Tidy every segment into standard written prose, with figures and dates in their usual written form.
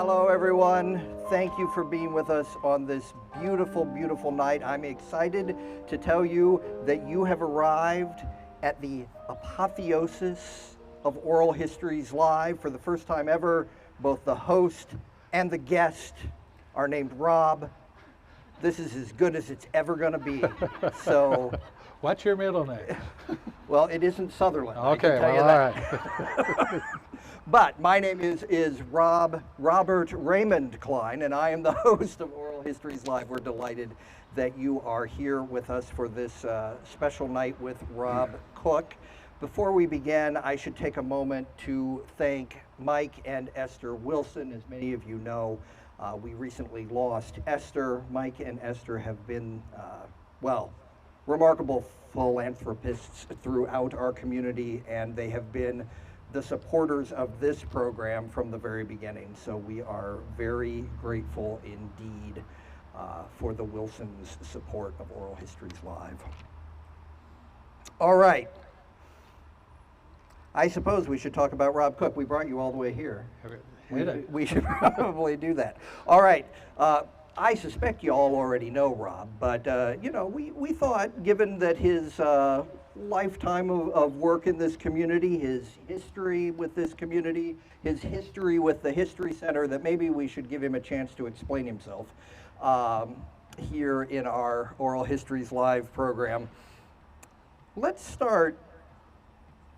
Hello, everyone. Thank you for being with us on this beautiful, beautiful night. I'm excited to tell you that you have arrived at the apotheosis of Oral Histories Live. For the first time ever, both the host and the guest are named Rob. This is as good as it's ever going to be. So, What's your middle name? well, it isn't Sutherland. Okay, I can tell you all that. right. But my name is Robert Raymond Klein, and I am the host of Oral Histories Live. We're delighted that you are here with us for this special night with Rob Cook. Before we begin, I should take a moment to thank Mike and Esther Wilson. As many of you know, we recently lost Esther. Mike and Esther have been, well, remarkable philanthropists throughout our community, and they have been the supporters of this program from the very beginning. So we are very grateful indeed for the Wilsons' support of Oral Histories Live. All right. I suppose we should talk about Rob Cook. We brought you all the way here. We should probably do that. All right. I suspect you all already know Rob, but you know, we thought, given that his lifetime of work in this community, his history with this community, his history with the History Center, that maybe we should give him a chance to explain himself here in our Oral Histories Live program. Let's start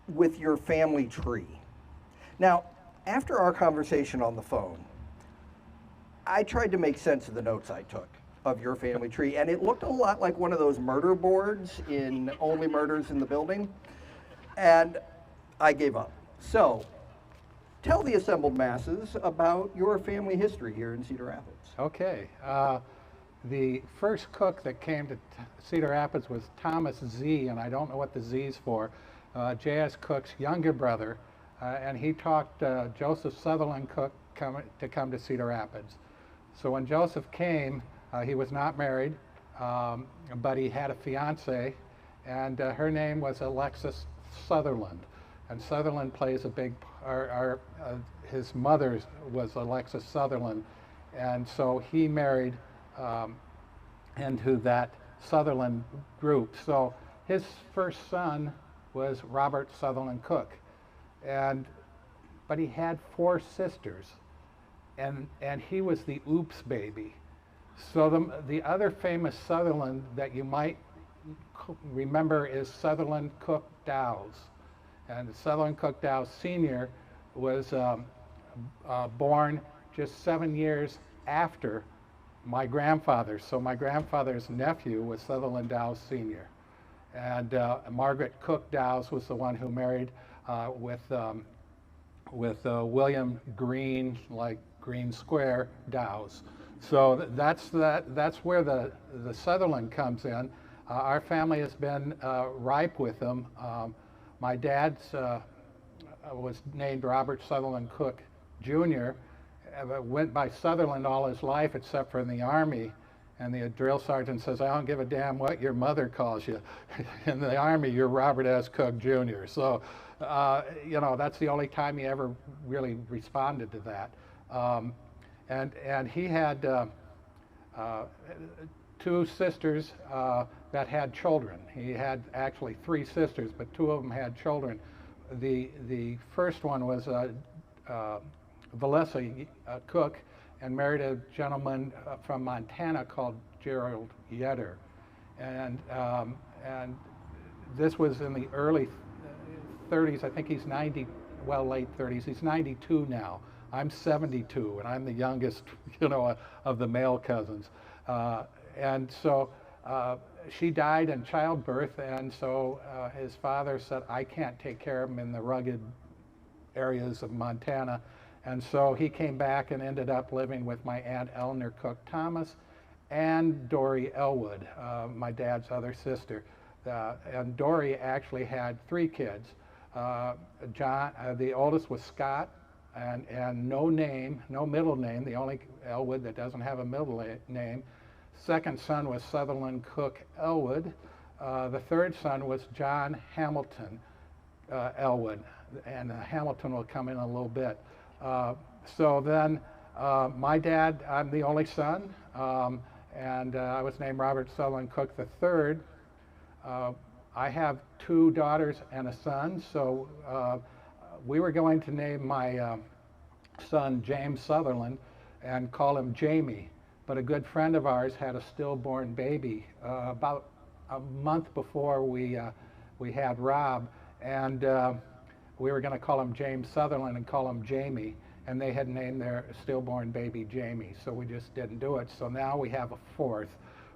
with your family tree. Now, after our conversation on the phone, I tried to make sense of the notes I took of your family tree, and it looked a lot like one of those murder boards in Only Murders in the Building, and I gave up. So, tell the assembled masses about your family history here in Cedar Rapids. Okay. The first cook that came to Cedar Rapids was Thomas Z, and I don't know what the Z's for, J.S. Cook's younger brother, and he talked Joseph Sutherland Cook to come to Cedar Rapids. So when Joseph came, he was not married, but he had a fiancée, and her name was Alexis Sutherland. And Sutherland plays a big part, his mother was Alexis Sutherland, and so he married into that Sutherland group. So his first son was Robert Sutherland Cook, but he had 4 sisters, and he was the oops baby. So the other famous Sutherland that you might remember is Sutherland Cook Dowes. And Sutherland Cook Dowes Sr. was born just 7 years after my grandfather. So my grandfather's nephew was Sutherland Dowes Sr. And Margaret Cook Dowes was the one who married with William Green, like Green Square Dowes. So that's where the Sutherland comes in. Our family has been ripe with them. My dad's was named Robert Sutherland Cook Jr. Went by Sutherland all his life except for in the Army. And the drill sergeant says, I don't give a damn what your mother calls you. In the Army, you're Robert S. Cook Jr. So, you know, that's the only time he ever really responded to that. And he had 2 sisters that had children. He had actually 3 sisters, but 2 of them had children. The first one was Valessa Cook, and married a gentleman from Montana called Gerald Yetter. And this was in the early 30s. I think he's 90, well, late 30s. He's 92 now. I'm 72, and I'm the youngest, you know, of the male cousins. And so she died in childbirth, and so his father said, I can't take care of him in the rugged areas of Montana. And so he came back and ended up living with my Aunt Eleanor Cook Thomas and Dory Elwood, my dad's other sister. And Dory actually had 3 kids. John, the oldest was Scott, and no name, no middle name, the only Elwood that doesn't have a middle name. Second son was Sutherland Cook Elwood. The third son was John Hamilton Elwood, and Hamilton will come in a little bit. So then My dad, I'm the only son, and I was named Robert Sutherland Cook III. I have 2 daughters and a son, so we were going to name my son James Sutherland and call him Jamie. But a good friend of ours had a stillborn baby about a month before we had Rob, and we were going to call him James Sutherland and call him Jamie, and they had named their stillborn baby Jamie, so we just didn't do it. So now we have a 4th,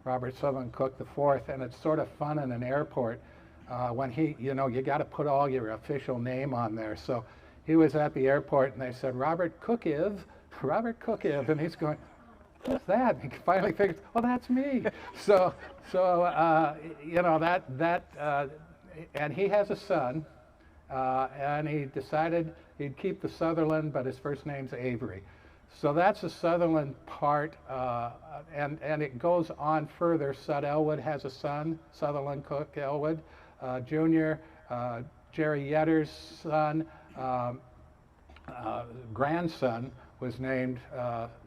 Robert Sutherland Cook IV, and it's sort of fun in an airport when you got to put all your official name on there. So he was at the airport, and they said, Robert Cookiv, and he's going, what's that? And he finally figures, oh, that's me. So and he has a son, and he decided he'd keep the Sutherland, but his first name's Avery. So that's the Sutherland part, and it goes on further. Sud Elwood has a son, Sutherland Cook Elwood, Jr., Jerry Yetter's son, grandson was named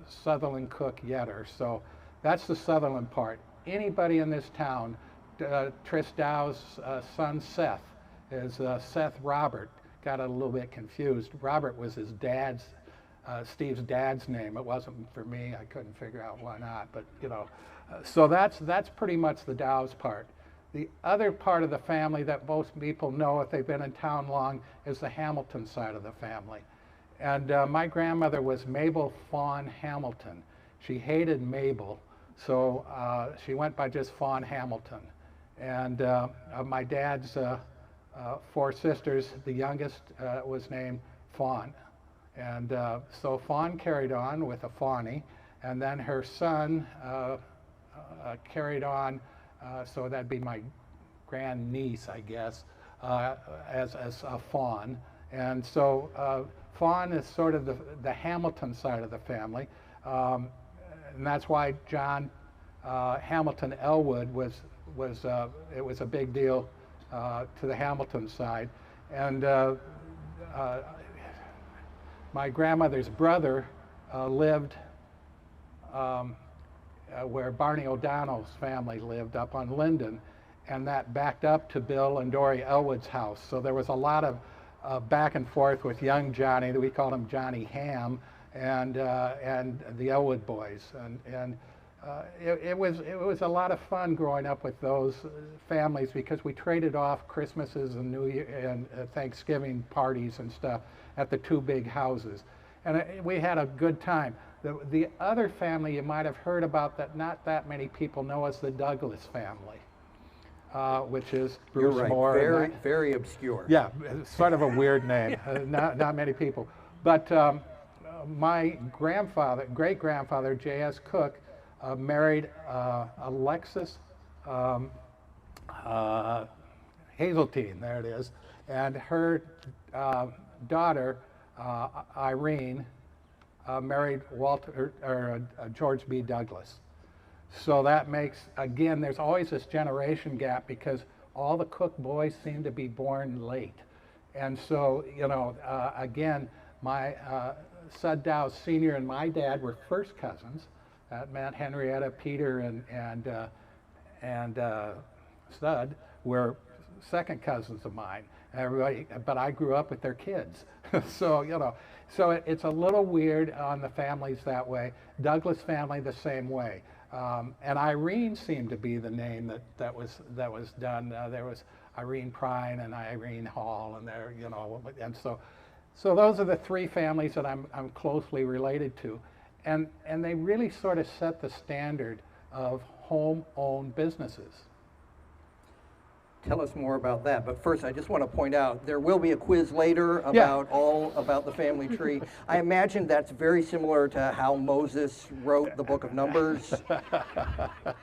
Sutherland Cook Yetter. So that's the Sutherland part. Anybody in this town, Tris Dow's son Seth is Seth Robert. Got a little bit confused. Robert was his dad's, Steve's dad's name. It wasn't for me. I couldn't figure out why not. But so that's pretty much the Dow's part. The other part of the family that most people know if they've been in town long is the Hamilton side of the family. And my grandmother was Mabel Fawn Hamilton. She hated Mabel, so she went by just Fawn Hamilton. And my dad's 4 sisters, the youngest was named Fawn. And so Fawn carried on with a Fawny, and then her son carried on, so that'd be my grandniece, I guess, as a Fawn. And so Fawn is sort of the Hamilton side of the family, and that's why John Hamilton Elwood was a big deal to the Hamilton side. And my grandmother's brother lived where Barney O'Donnell's family lived up on Linden, and that backed up to Bill and Dory Elwood's house. So there was a lot of back and forth with young Johnny, we called him Johnny Ham, and the Elwood boys, and it was a lot of fun growing up with those families because we traded off Christmases and New Year and Thanksgiving parties and stuff at the 2 big houses, and we had a good time. The other family you might have heard about that not that many people know is the Douglas family, which is Bruce You're right. Moore. Very obscure. Yeah, it's sort of a weird name. Not many people. But my grandfather, great-grandfather, J.S. Cook, married Alexis Hazeltine, there it is, and her daughter, Irene, married George B. Douglas. So that makes, again, there's always this generation gap because all the Cook boys seem to be born late. And so, again, my Sud Dow Sr. and my dad were first cousins. That meant Henrietta, Peter, and Sud were second cousins of mine. Everybody, but I grew up with their kids. So, so it's a little weird on the families that way. Douglas family the same way. And Irene seemed to be the name that was done. There was Irene Prine and Irene Hall, and there, and so those are the 3 families that I'm closely related to, and they really sort of set the standard of home-owned businesses. Tell us more about that. But first, I just want to point out, there will be a quiz later about the family tree. I imagine that's very similar to how Moses wrote the book of Numbers,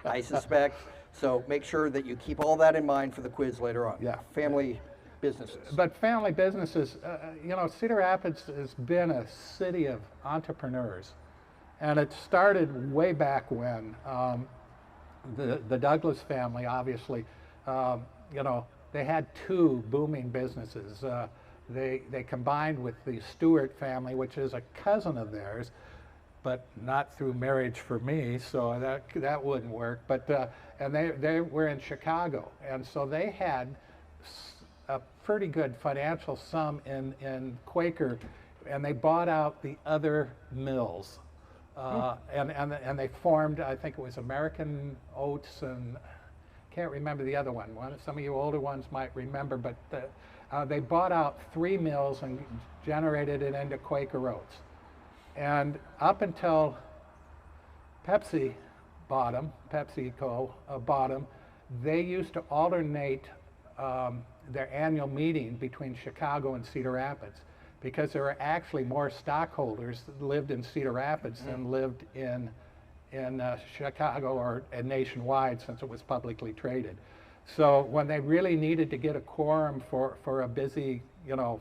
I suspect. So make sure that you keep all that in mind for the quiz later on. Yeah. Family businesses. But family businesses, Cedar Rapids has been a city of entrepreneurs. And it started way back when. The Douglas family, obviously, they had 2 booming businesses. They combined with the Stewart family, which is a cousin of theirs, but not through marriage for me, so that wouldn't work. But and they were in Chicago, and so they had a pretty good financial sum in Quaker, and they bought out the other mills, and they formed, I think it was American Oats, and can't remember the other one. Some of you older ones might remember, but they bought out 3 mills and generated it into Quaker Oats. And up until PepsiCo bought them, they used to alternate their annual meeting between Chicago and Cedar Rapids, because there were actually more stockholders that lived in Cedar Rapids than lived in Chicago or nationwide, since it was publicly traded. So when they really needed to get a quorum for a busy,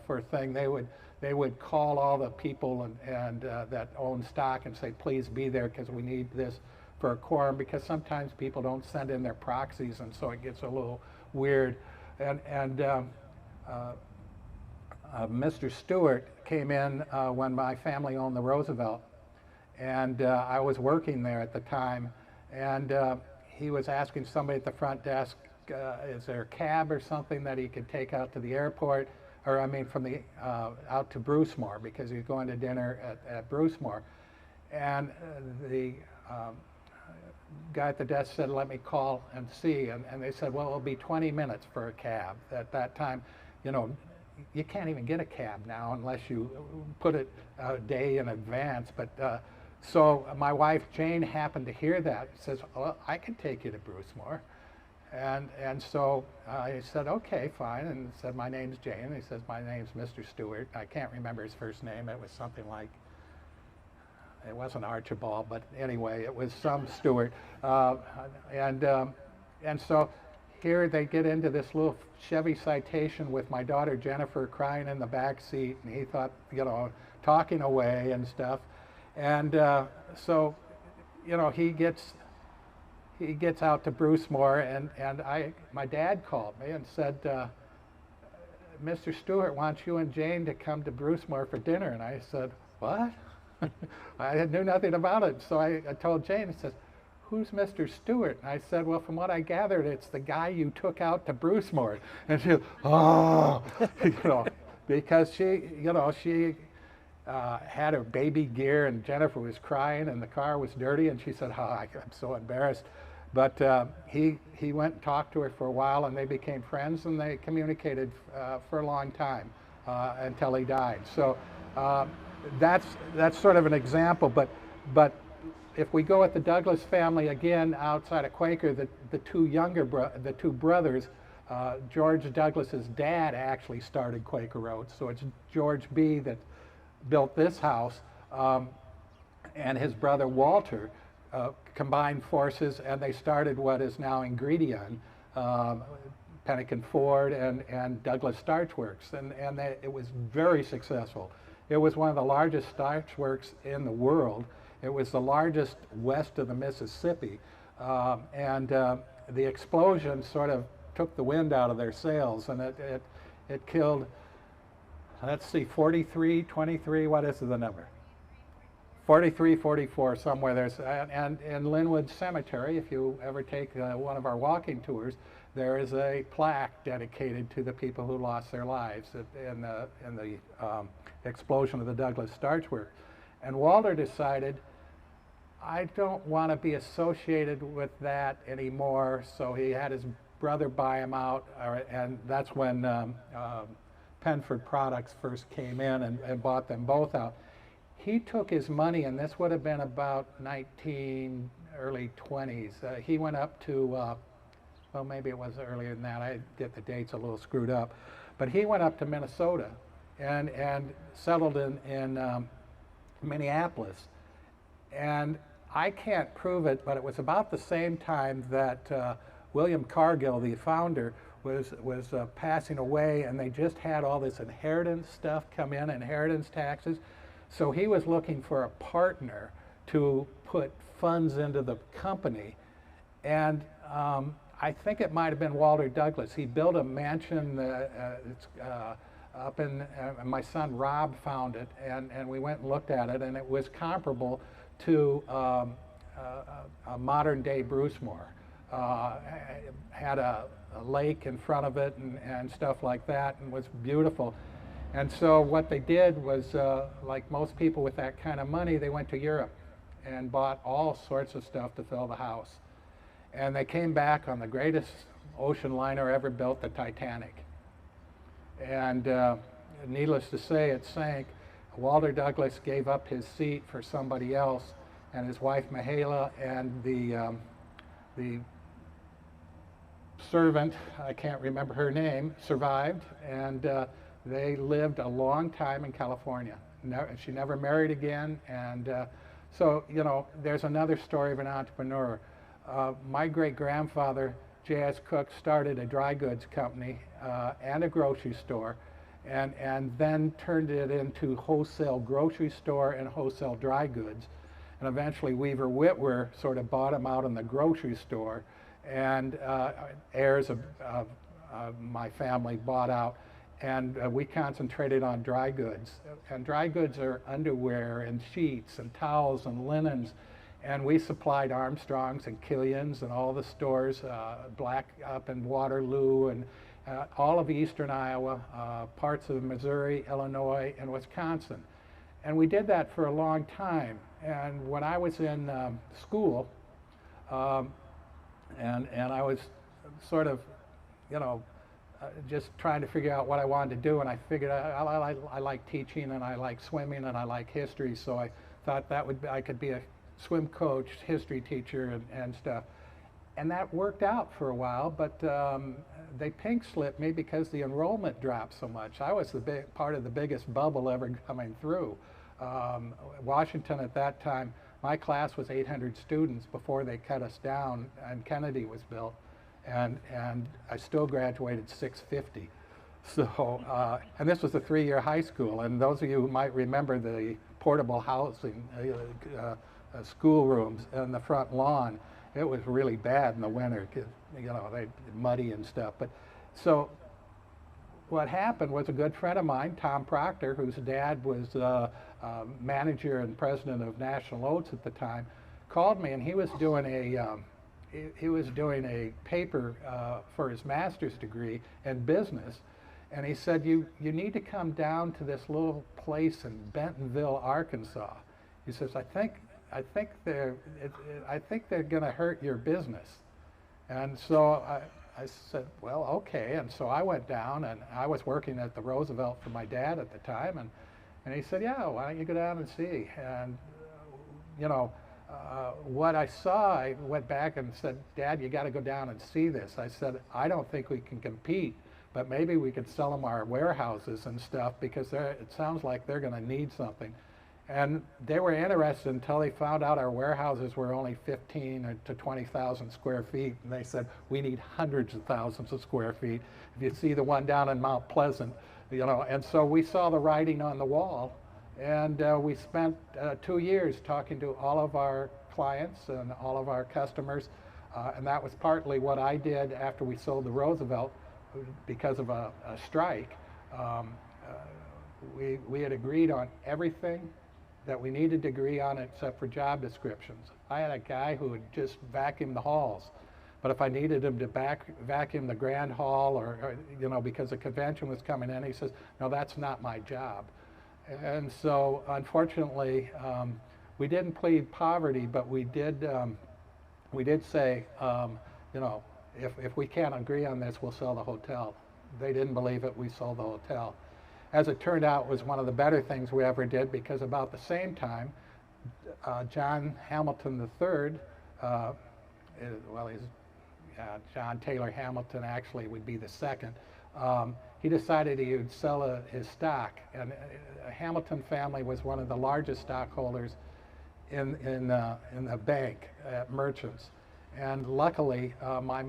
for a thing, they would call all the people and that own stock and say, please be there because we need this for a quorum, because sometimes people don't send in their proxies, and so it gets a little weird. And Mr. Stewart came in when my family owned the Roosevelt, and I was working there at the time, and he was asking somebody at the front desk, is there a cab or something that he could take out to the airport, or I mean from the out to Brucemore, because he was going to dinner at Brucemore. And the guy at the desk said, let me call and see, and they said, well, it'll be 20 minutes for a cab. At that time, you can't even get a cab now unless you put it a day in advance. But so my wife Jane happened to hear that, says, well, I can take you to Brucemore. And so I said, okay, fine, and said, my name's Jane. And he says, my name's Mr. Stewart. I can't remember his first name. It was something like, it wasn't Archibald, but anyway, it was some Stewart. And so here they get into this little Chevy Citation with my daughter Jennifer crying in the back seat, and he thought, talking away and stuff. And so, he gets out to Brucemore, and my dad called me and said, Mr. Stewart wants you and Jane to come to Brucemore for dinner. And I said, what? I knew nothing about it. So I told Jane, he says, who's Mr. Stewart? And I said, well, from what I gathered, it's the guy you took out to Brucemore. And she, oh, because she had her baby gear, and Jennifer was crying, and the car was dirty, and she said, oh, I'm so embarrassed. But he went and talked to her for a while, and they became friends, and they communicated for a long time until he died. So that's sort of an example. But if we go at the Douglas family again, outside of Quaker, the two brothers, George Douglas's dad actually started Quaker Oats. So it's George B. that built this house, and his brother Walter combined forces, and they started what is now Ingredion, Pennington Ford, and Douglas Starch Works, and it was very successful. It was one of the largest starch works in the world. It was the largest west of the Mississippi, and the explosion sort of took the wind out of their sails, and it killed, let's see, 43, 23, what is the number? 43, 44, somewhere there's, and in Linwood Cemetery, if you ever take one of our walking tours, there is a plaque dedicated to the people who lost their lives in the explosion of the Douglas Starch Works. And Walter decided, I don't want to be associated with that anymore, so he had his brother buy him out, and that's when Penford Products first came in and bought them both out. He took his money, and this would have been about early 20s. He went up to, well, maybe it was earlier than that. I get the dates a little screwed up. But he went up to Minnesota and settled in Minneapolis. And I can't prove it, but it was about the same time that William Cargill, the founder, was passing away, and they just had all this inheritance stuff come in, inheritance taxes. So he was looking for a partner to put funds into the company. And I think it might have been Walter Douglas. He built a mansion up in, my son Rob found it, and we went and looked at it, and it was comparable to a modern day Brucemore. Had a lake in front of it and stuff like that, and was beautiful. And so what they did was, like most people with that kind of money, they went to Europe and bought all sorts of stuff to fill the house. And they came back on the greatest ocean liner ever built, the Titanic. And needless to say, it sank. Walter Douglas gave up his seat for somebody else, and his wife Mahala and the servant, I can't remember her name, survived, and they lived a long time in California. She never married again, and so, you know, there's another story of an entrepreneur. My great-grandfather, J.S. Cook, started a dry goods company and a grocery store, and then turned it into wholesale grocery store and wholesale dry goods. And eventually Weaver Whitwer sort of bought him out in the grocery store, and heirs of my family bought out, and we concentrated on dry goods. And dry goods are underwear and sheets and towels and linens, and we supplied Armstrong's and Killian's and all the stores, Black up in Waterloo and all of eastern Iowa, parts of Missouri, Illinois, and Wisconsin. And we did that for a long time. And when I was in school, and I was sort of, you know, just trying to figure out what I wanted to do, and I figured I like teaching, and I like swimming, and I like history, so I thought that I could be a swim coach, history teacher, and stuff. And that worked out for a while, but they pink slipped me because the enrollment dropped so much. I was part of the biggest bubble ever coming through. Washington at that time, my class was 800 students before they cut us down and Kennedy was built, and I still graduated 650. So, and this was a 3-year high school, and those of you who might remember the portable housing, schoolrooms and the front lawn, it was really bad in the winter, you know, they muddy and stuff. But so what happened was a good friend of mine, Tom Proctor, whose dad was manager and president of National Oats at the time, called me, and he was doing a paper for his master's degree in business, and he said, you need to come down to this little place in Bentonville, Arkansas. He says, I think they're going to hurt your business. And so I said, well, okay. And so I went down, and I was working at the Roosevelt for my dad at the time, and he said, yeah, why don't you go down and see? And you know, what I saw, I went back and said, Dad, you got to go down and see this. I said, I don't think we can compete, but maybe we could sell them our warehouses and stuff, because it sounds like they're going to need something. And they were interested until they found out our warehouses were only 15 to 20,000 square feet. And they said, we need hundreds of thousands of square feet. If you see the one down in Mount Pleasant, you know, and so we saw the writing on the wall. And we spent 2 years talking to all of our clients and all of our customers. And that was partly what I did after we sold the Roosevelt because of a strike. We had agreed on everything that we needed to agree on except for job descriptions. I had a guy who would just vacuum the halls, but if I needed him to vacuum the grand hall or you know, because a convention was coming in, he says, no, that's not my job. And so unfortunately, we didn't plead poverty, but we did say, you know, if we can't agree on this, we'll sell the hotel. They didn't believe it, we sold the hotel. As it turned out, it was one of the better things we ever did, because about the same time, John Hamilton III, John Taylor Hamilton actually would be the second, he decided he would sell his stock. And Hamilton family was one of the largest stockholders in the bank at Merchants. And luckily, my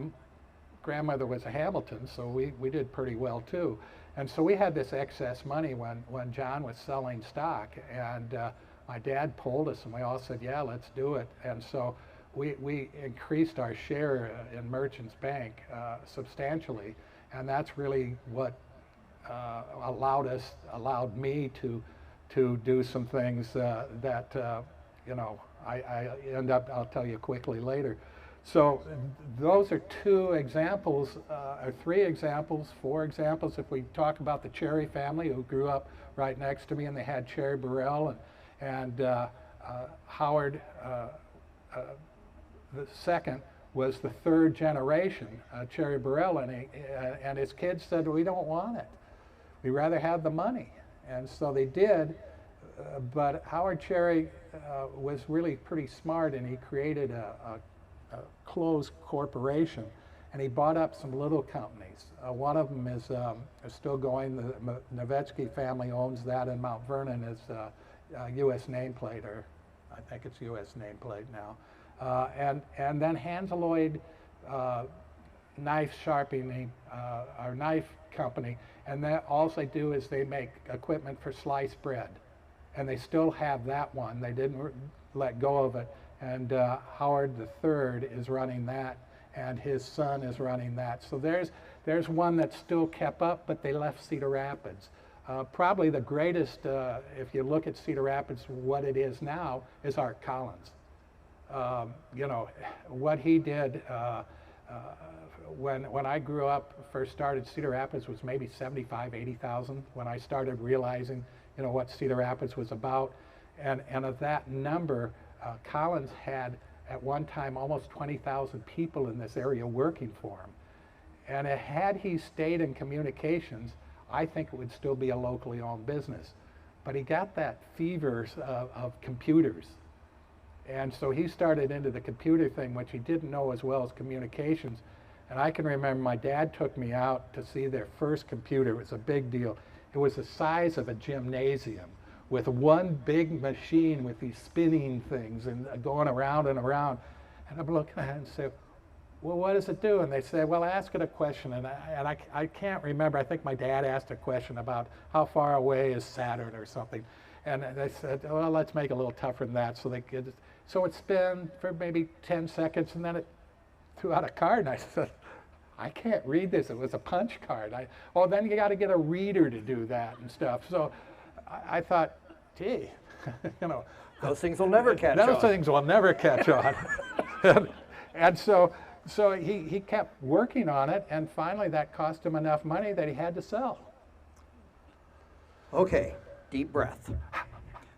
grandmother was a Hamilton, so we did pretty well too. And so we had this excess money when John was selling stock, and my dad pulled us, and we all said, yeah, let's do it. And so we increased our share in Merchants Bank substantially, and that's really what allowed me to do some things that you know, I end up, I'll tell you quickly later. So those are two examples, or three examples, four examples. If we talk about the Cherry family who grew up right next to me, and they had Cherry Burrell and Howard the second was the third generation, Cherry Burrell, and his kids said, we don't want it. We'd rather have the money. And so they did, but Howard Cherry was really pretty smart, and he created a closed corporation, and he bought up some little companies. One of them is still going. The Novetzke family owns that in Mount Vernon. It's U.S. nameplate, or I think it's U.S. nameplate now. And then Hanseloid knife sharpening, our knife company, and that all they do is they make equipment for sliced bread, and they still have that one. They didn't let go of it. And Howard III is running that, and his son is running that. So there's one that's still kept up, but they left Cedar Rapids. Probably the greatest, if you look at Cedar Rapids, what it is now, is Art Collins. You know, what he did when I grew up, first started, Cedar Rapids was maybe 75, 80,000 when I started realizing, you know, what Cedar Rapids was about. And of that number, Collins had at one time almost 20,000 people in this area working for him. And had he stayed in communications, I think it would still be a locally owned business. But he got that fever of computers. And so he started into the computer thing, which he didn't know as well as communications. And I can remember my dad took me out to see their first computer. It was a big deal. It was the size of a gymnasium, with one big machine with these spinning things and going around and around. And I'm looking at it and say, well, what does it do? And they said, well, ask it a question. And I can't remember. I think my dad asked a question about how far away is Saturn or something. And they said, well, let's make it a little tougher than that. So it spun for maybe 10 seconds, and then it threw out a card. And I said, I can't read this. It was a punch card. Then you got to get a reader to do that and stuff. So I thought, gee, you know, those things will never catch on. Those things will never catch on. and so he kept working on it, and finally that cost him enough money that he had to sell. Okay, deep breath.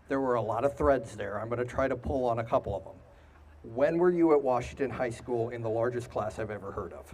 There were a lot of threads there. I'm going to try to pull on a couple of them. When were you at Washington High School in the largest class I've ever heard of?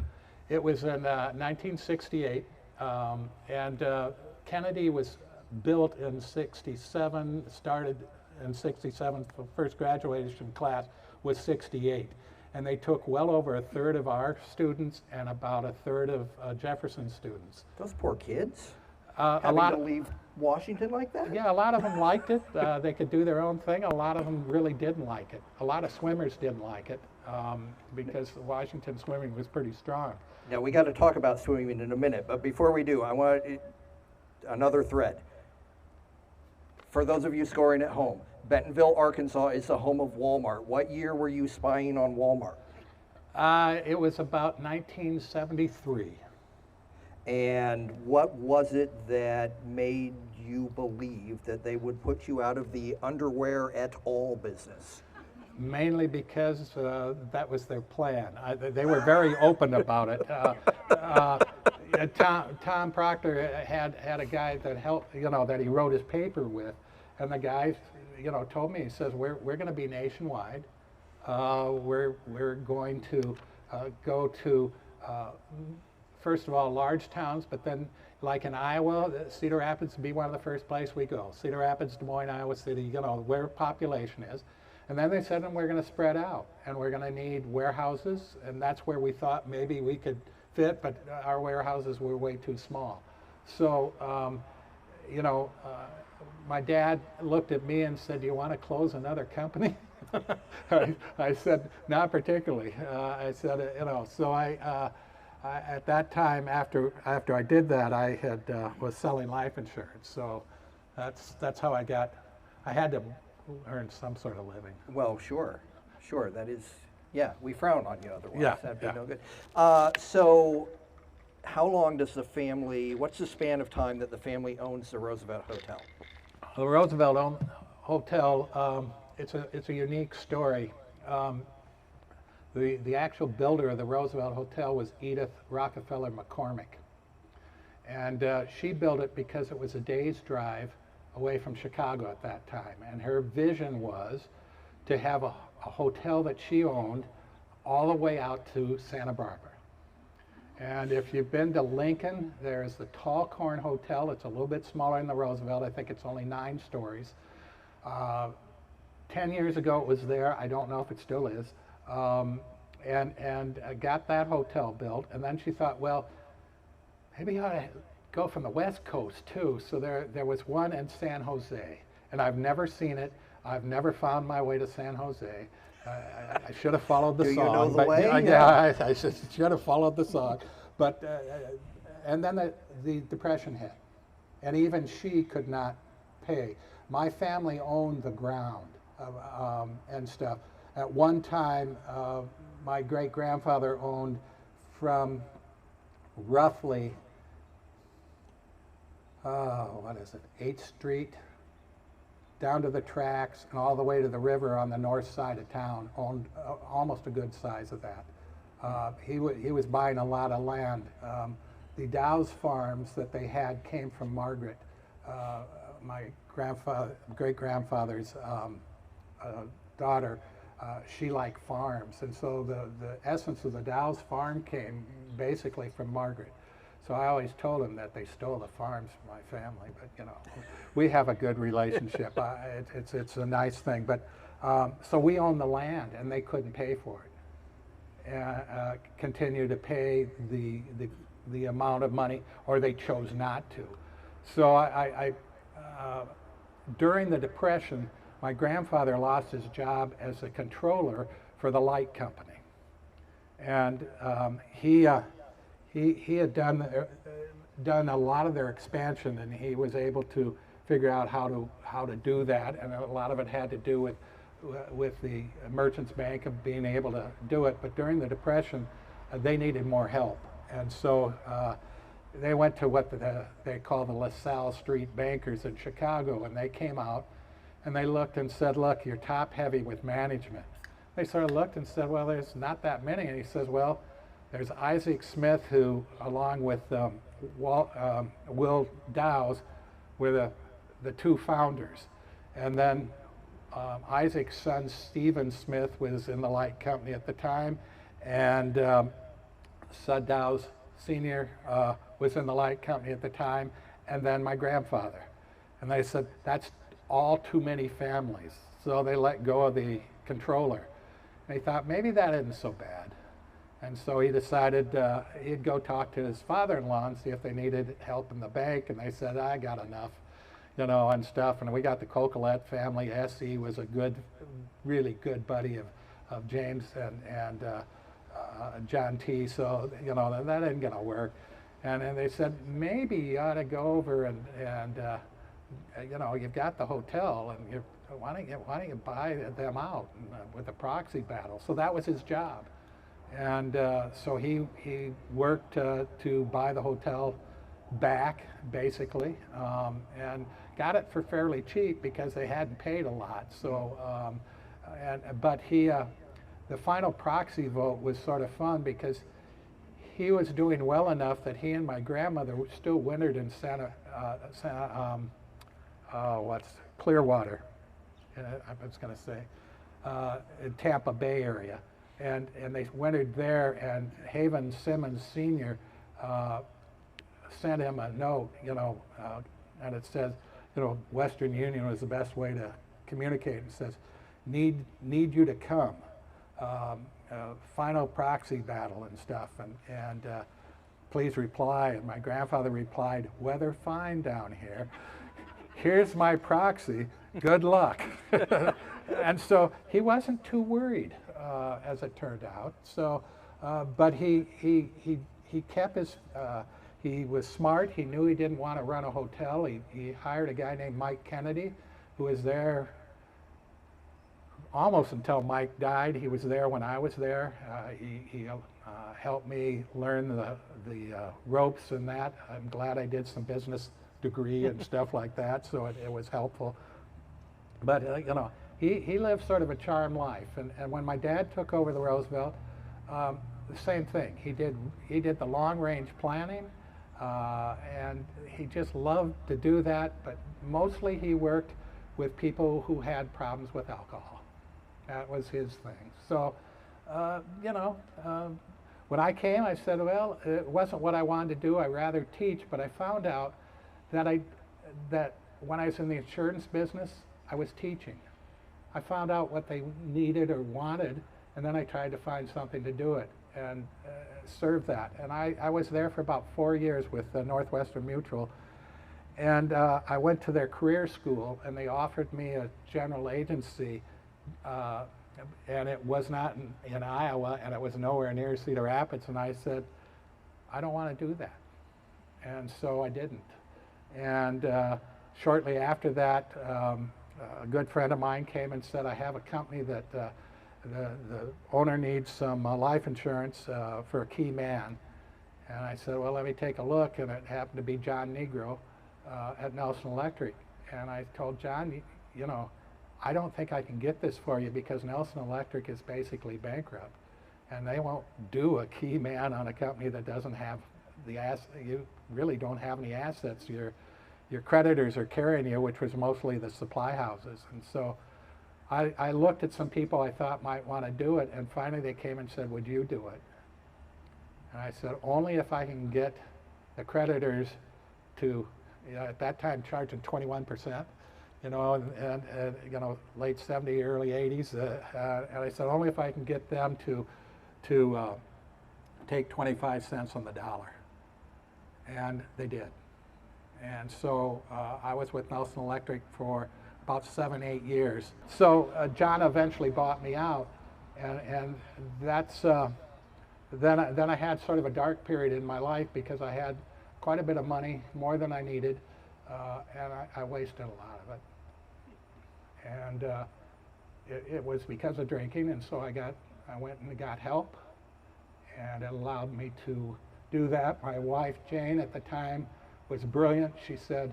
It was in 1968, and Kennedy was built in 67, started in 67, the first graduation class was 68. And they took well over a third of our students and about a third of Jefferson students. Those poor kids. Having to leave Washington like that? Yeah, a lot of them liked it. They could do their own thing. A lot of them really didn't like it. A lot of swimmers didn't like it because Washington swimming was pretty strong. Now, we got to talk about swimming in a minute, but before we do, I want another thread. For those of you scoring at home, Bentonville, Arkansas is the home of Walmart. What year were you spying on Walmart? It was about 1973. And what was it that made you believe that they would put you out of the underwear et al. Business? Mainly because that was their plan. They were very open about it. Tom Proctor had a guy that helped, you know, that he wrote his paper with, and the guy, you know, told me, he says, we're going to be nationwide. We're going to go to first of all, large towns, but then, like in Iowa, Cedar Rapids would be one of the first places we go. Cedar Rapids, Des Moines, Iowa City, you know, where population is. And then they said, and we're going to spread out, and we're going to need warehouses, and that's where we thought maybe we could fit, but our warehouses were way too small. So, you know, my dad looked at me and said, do you want to close another company? I said, not particularly. I said, you know, so at that time, after I did that, I had was selling life insurance. So that's how I had to earn some sort of living. Well, sure. That is, yeah, we frown on you otherwise. Yeah, That'd be yeah. no good. So how long does the family, what's the span of time that the family owns the Roosevelt Hotel? The Roosevelt Hotel it's a unique story. Um, the actual builder of the Roosevelt Hotel was Edith Rockefeller McCormick. And she built it because it was a day's drive away from Chicago at that time. And her vision was to have a hotel that she owned all the way out to Santa Barbara. And if you've been to Lincoln, there's the Tall Corn Hotel. It's a little bit smaller than the Roosevelt. I think it's only 9 stories. 10 years ago it was there. I don't know if it still is. And got that hotel built. And then she thought, well, maybe I ought to go from the West Coast too. So there was one in San Jose. And I've never seen it. I've never found my way to San Jose. I should have followed the Do song. you know the but, way? Yeah, I should have followed the song. But, and then the Depression hit. And even she could not pay. My family owned the ground and stuff. At one time, my great-grandfather owned from roughly, 8th Street, down to the tracks and all the way to the river on the north side of town, owned almost a good size of that. He was buying a lot of land. The Dow's farms that they had came from Margaret, my great-grandfather's daughter. She liked farms, and so the essence of the Dow's farm came basically from Margaret. So I always told him that they stole the farms from my family, but you know, we have a good relationship. It's a nice thing. But so we own the land, and they couldn't pay for it. And continue to pay the amount of money, or they chose not to. So during the Depression, my grandfather lost his job as a controller for the light company, and he had done a lot of their expansion, and he was able to figure out how to do that, and a lot of it had to do with the Merchants Bank of being able to do it. But during the Depression, they needed more help, and so they went to what they call the LaSalle Street Bankers in Chicago, and they came out and they looked and said, "Look, you're top heavy with management." They sort of looked and said, "Well, there's not that many," and he says, "Well, there's Isaac Smith, who, along with Will Dow's, were the 2 founders. And then Isaac's son, Stephen Smith, was in the light company at the time. And Sud Dow's Sr. Was in the light company at the time. And then my grandfather. And they said, that's all too many families. So they let go of the controller. And he thought, maybe that isn't so bad. And so he decided he'd go talk to his father-in-law and see if they needed help in the bank. And they said, I got enough, you know, and stuff. And we got the Cocolette family. S.E. was a really good buddy of James and John T. So, you know, that ain't going to work. And they said, maybe you ought to go over and you know, you've got the hotel, and why don't you buy them out with a proxy battle? So that was his job. And so he worked to buy the hotel back, basically, and got it for fairly cheap because they hadn't paid a lot. So, but the final proxy vote was sort of fun because he was doing well enough that he and my grandmother still wintered in Clearwater, I was going to say, in Tampa Bay area. And they wintered there, and Haven Simmons Sr. Sent him a note, you know, and it says, you know, Western Union was the best way to communicate. It says, need you to come, final proxy battle and stuff, and please reply. And my grandfather replied, weather fine down here. Here's my proxy, good luck. And so he wasn't too worried, as it turned out. So, but he kept his, he was smart. He knew he didn't want to run a hotel. He hired a guy named Mike Kennedy, who was there almost until Mike died. He was there when I was there. He helped me learn the ropes and that. I'm glad I did some business degree and stuff like that, so it was helpful. But you know, he lived sort of a charmed life. And when my dad took over the Roosevelt, the same thing. He did the long range planning, and he just loved to do that. But mostly he worked with people who had problems with alcohol. That was his thing. So, you know, when I came, I said, well, it wasn't what I wanted to do. I'd rather teach. But I found out that when I was in the insurance business, I was teaching. I found out what they needed or wanted, and then I tried to find something to do it and serve that. And I was there for about 4 years with Northwestern Mutual. And I went to their career school, and they offered me a general agency, and it was not in Iowa, and it was nowhere near Cedar Rapids. And I said, I don't want to do that. And so I didn't. And shortly after that, a good friend of mine came and said, I have a company that the owner needs some life insurance for a key man. And I said, well, let me take a look. And it happened to be John Negro at Nelson Electric. And I told John, you know, I don't think I can get this for you because Nelson Electric is basically bankrupt. And they won't do a key man on a company that doesn't have the assets. You really don't have any assets. Your creditors are carrying you, which was mostly the supply houses. And so I looked at some people I thought might want to do it, and finally they came and said, would you do it? And I said, only if I can get the creditors to, you know, at that time charging 21%, you know, and you know, late 70s, early 80s, and I said, only if I can get them to take 25 cents on the dollar. And they did. And so I was with Nelson Electric for about 7, 8 years. So John eventually bought me out, and that's then I had sort of a dark period in my life because I had quite a bit of money, more than I needed, and I wasted a lot of it. And it was because of drinking, and so I went and got help, and it allowed me to do that. My wife Jane at the time was brilliant. She said,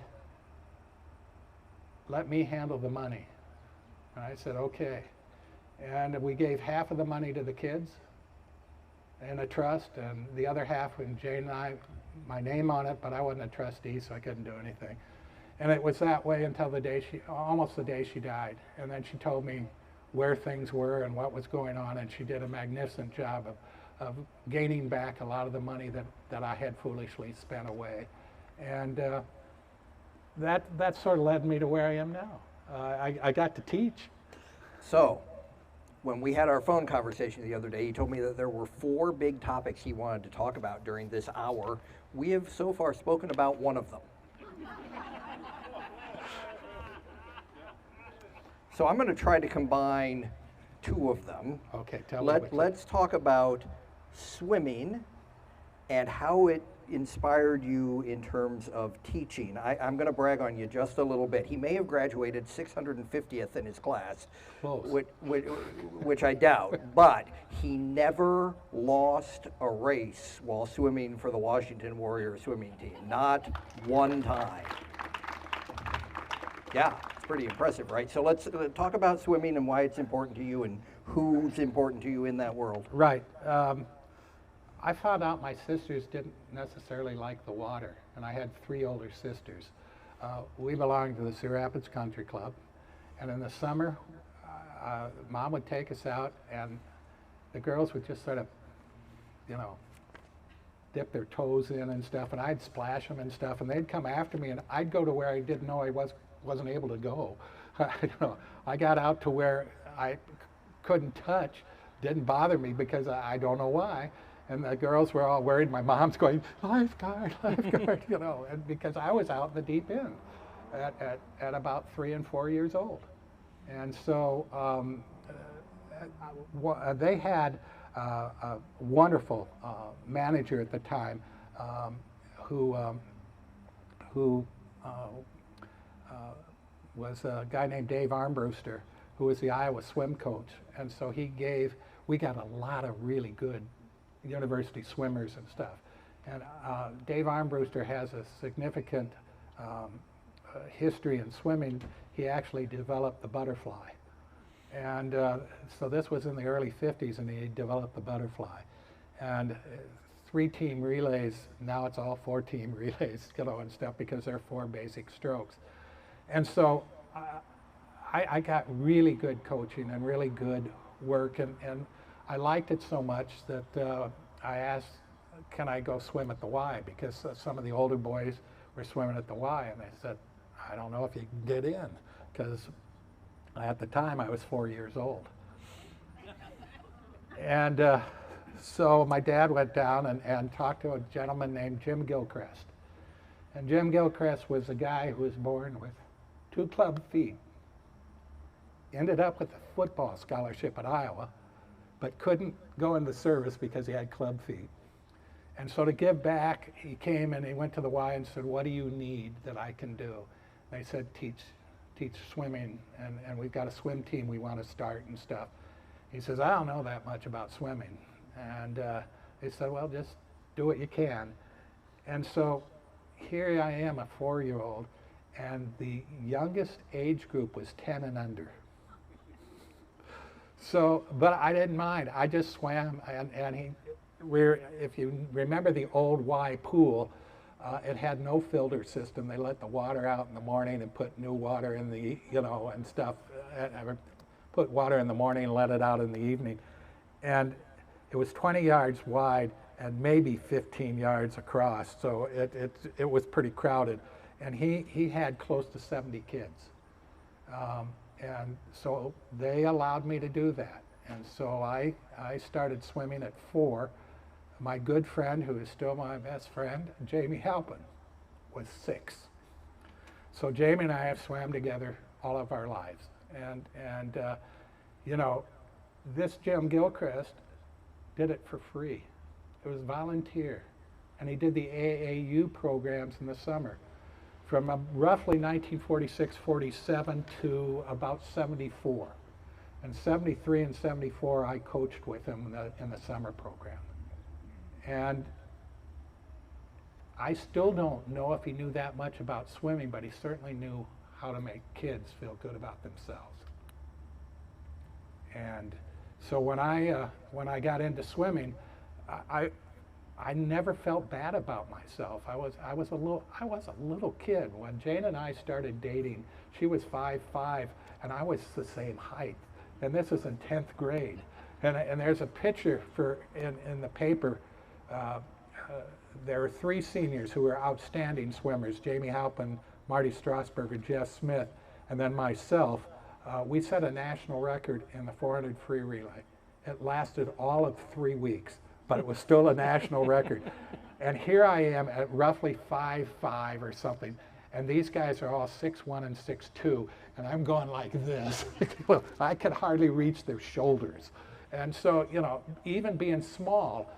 let me handle the money. And I said, okay. And we gave half of the money to the kids in a trust, and the other half, when Jane and I, my name on it, but I wasn't a trustee, so I couldn't do anything. And it was that way until the day almost the day she died. And then she told me where things were and what was going on, and she did a magnificent job of gaining back a lot of the money that I had foolishly spent away. And that sort of led me to where I am now. I got to teach. So, when we had our phone conversation the other day, he told me that there were 4 big topics he wanted to talk about during this hour. We have so far spoken about one of them. So I'm going to try to combine 2 of them. Okay, tell me. Let's talk about swimming and how it inspired you in terms of teaching. I'm going to brag on you just a little bit. He may have graduated 650th in his class, which I doubt, but he never lost a race while swimming for the Washington Warriors swimming team. Not one time. Yeah, it's pretty impressive, right? So let's talk about swimming and why it's important to you and who's important to you in that world. Right. I found out my sisters didn't necessarily like the water, and I had 3 older sisters. We belonged to the Cedar Rapids Country Club, and in the summer, Mom would take us out, and the girls would just sort of, you know, dip their toes in and stuff, and I'd splash them and stuff, and they'd come after me, and I'd go to where I didn't know I wasn't able to go. You know, I got out to where I couldn't touch, didn't bother me because I don't know why. And the girls were all worried. My mom's going, lifeguard, lifeguard, you know, and because I was out in the deep end at about 3 and 4 years old. And so they had a wonderful manager at the time who was a guy named Dave Armbruster, who was the Iowa swim coach. And so we got a lot of really good university swimmers and stuff. And Dave Armbruster has a significant history in swimming. He actually developed the butterfly. And so this was in the early 50s, and he developed the butterfly. And 3-team relays, now it's all 4-team relays, you know, and stuff, because there are 4 basic strokes. And so I got really good coaching and really good work, and I liked it so much that I asked, can I go swim at the Y? Because some of the older boys were swimming at the Y, and they said, I don't know if you can get in, because at the time I was 4 years old. And so my dad went down and talked to a gentleman named Jim Gilchrist. And Jim Gilchrist was a guy who was born with 2 club feet, ended up with a football scholarship at Iowa, but couldn't go in the service because he had club feet. And so to give back, he came and he went to the Y and said, what do you need that I can do? And they said, teach swimming, and we've got a swim team we want to start and stuff. He says, I don't know that much about swimming. And they said, well, just do what you can. And so here I am, a 4-year-old, and the youngest age group was 10 and under. So, but I didn't mind. I just swam, and if you remember the old Y pool, it had no filter system. They let the water out in the morning and put new water in the, you know, and stuff. Put water in the morning and let it out in the evening. And it was 20 yards wide and maybe 15 yards across, so it was pretty crowded. And he had close to 70 kids. And so they allowed me to do that. And so I started swimming at 4. My good friend, who is still my best friend, Jamie Halpin, was 6. So Jamie and I have swam together all of our lives. And you know, this Jim Gilchrist did it for free. It was volunteer. And he did the AAU programs in the summer from roughly 1946-47 to about 74. And 73 and 74, I coached with him in the summer program. And I still don't know if he knew that much about swimming, but he certainly knew how to make kids feel good about themselves. And so when I got into swimming, I never felt bad about myself. I was a little kid. When Jane and I started dating, she was 5'5", and I was the same height. And this is in 10th grade. And there's a picture in the paper. There are 3 seniors who were outstanding swimmers: Jamie Halpin, Marty Strasburger, Jeff Smith, and then myself. We set a national record in the 400 free relay. It lasted all of 3 weeks, but it was still a national record. And here I am at roughly 5'5" or something, and these guys are all 6'1" and 6'2", and I'm going like this. I could hardly reach their shoulders. And so, you know, even being small,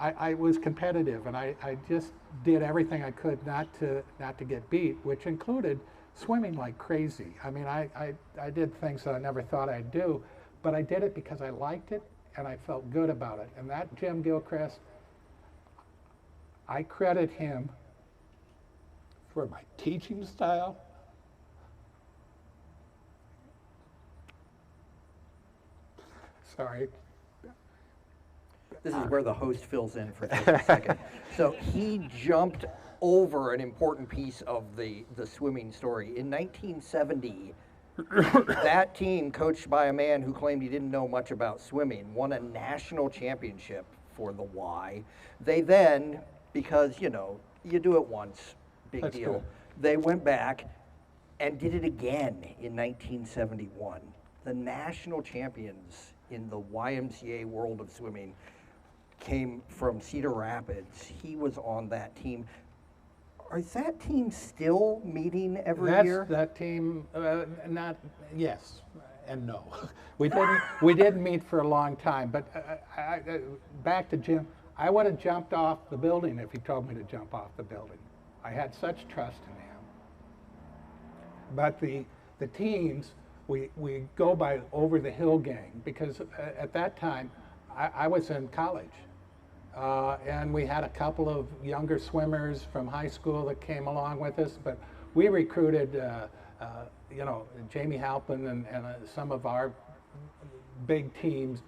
I was competitive, and I just did everything I could not to get beat, which included swimming like crazy. I mean, I did things that I never thought I'd do, but I did it because I liked it and I felt good about it. And that Jim Gilchrist, I credit him for my teaching style. Sorry. This is where the host fills in for just a second. So he jumped over an important piece of the swimming story. In 1970, that team, coached by a man who claimed he didn't know much about swimming, won a national championship for the Y. They then, because, you know, you do it once, big That's deal, good. They went back and did it again in 1971. The national champions in the YMCA World of Swimming came from Cedar Rapids. He was on that team. Is that team still meeting every year? That team, yes and no. We didn't meet for a long time, but back to Jim, I would have jumped off the building if he told me to jump off the building. I had such trust in him. But the teams, we go by over the hill gang, because at that time I was in college. And we had a couple of younger swimmers from high school that came along with us, but we recruited you know, Jamie Halpin and some of our big teams,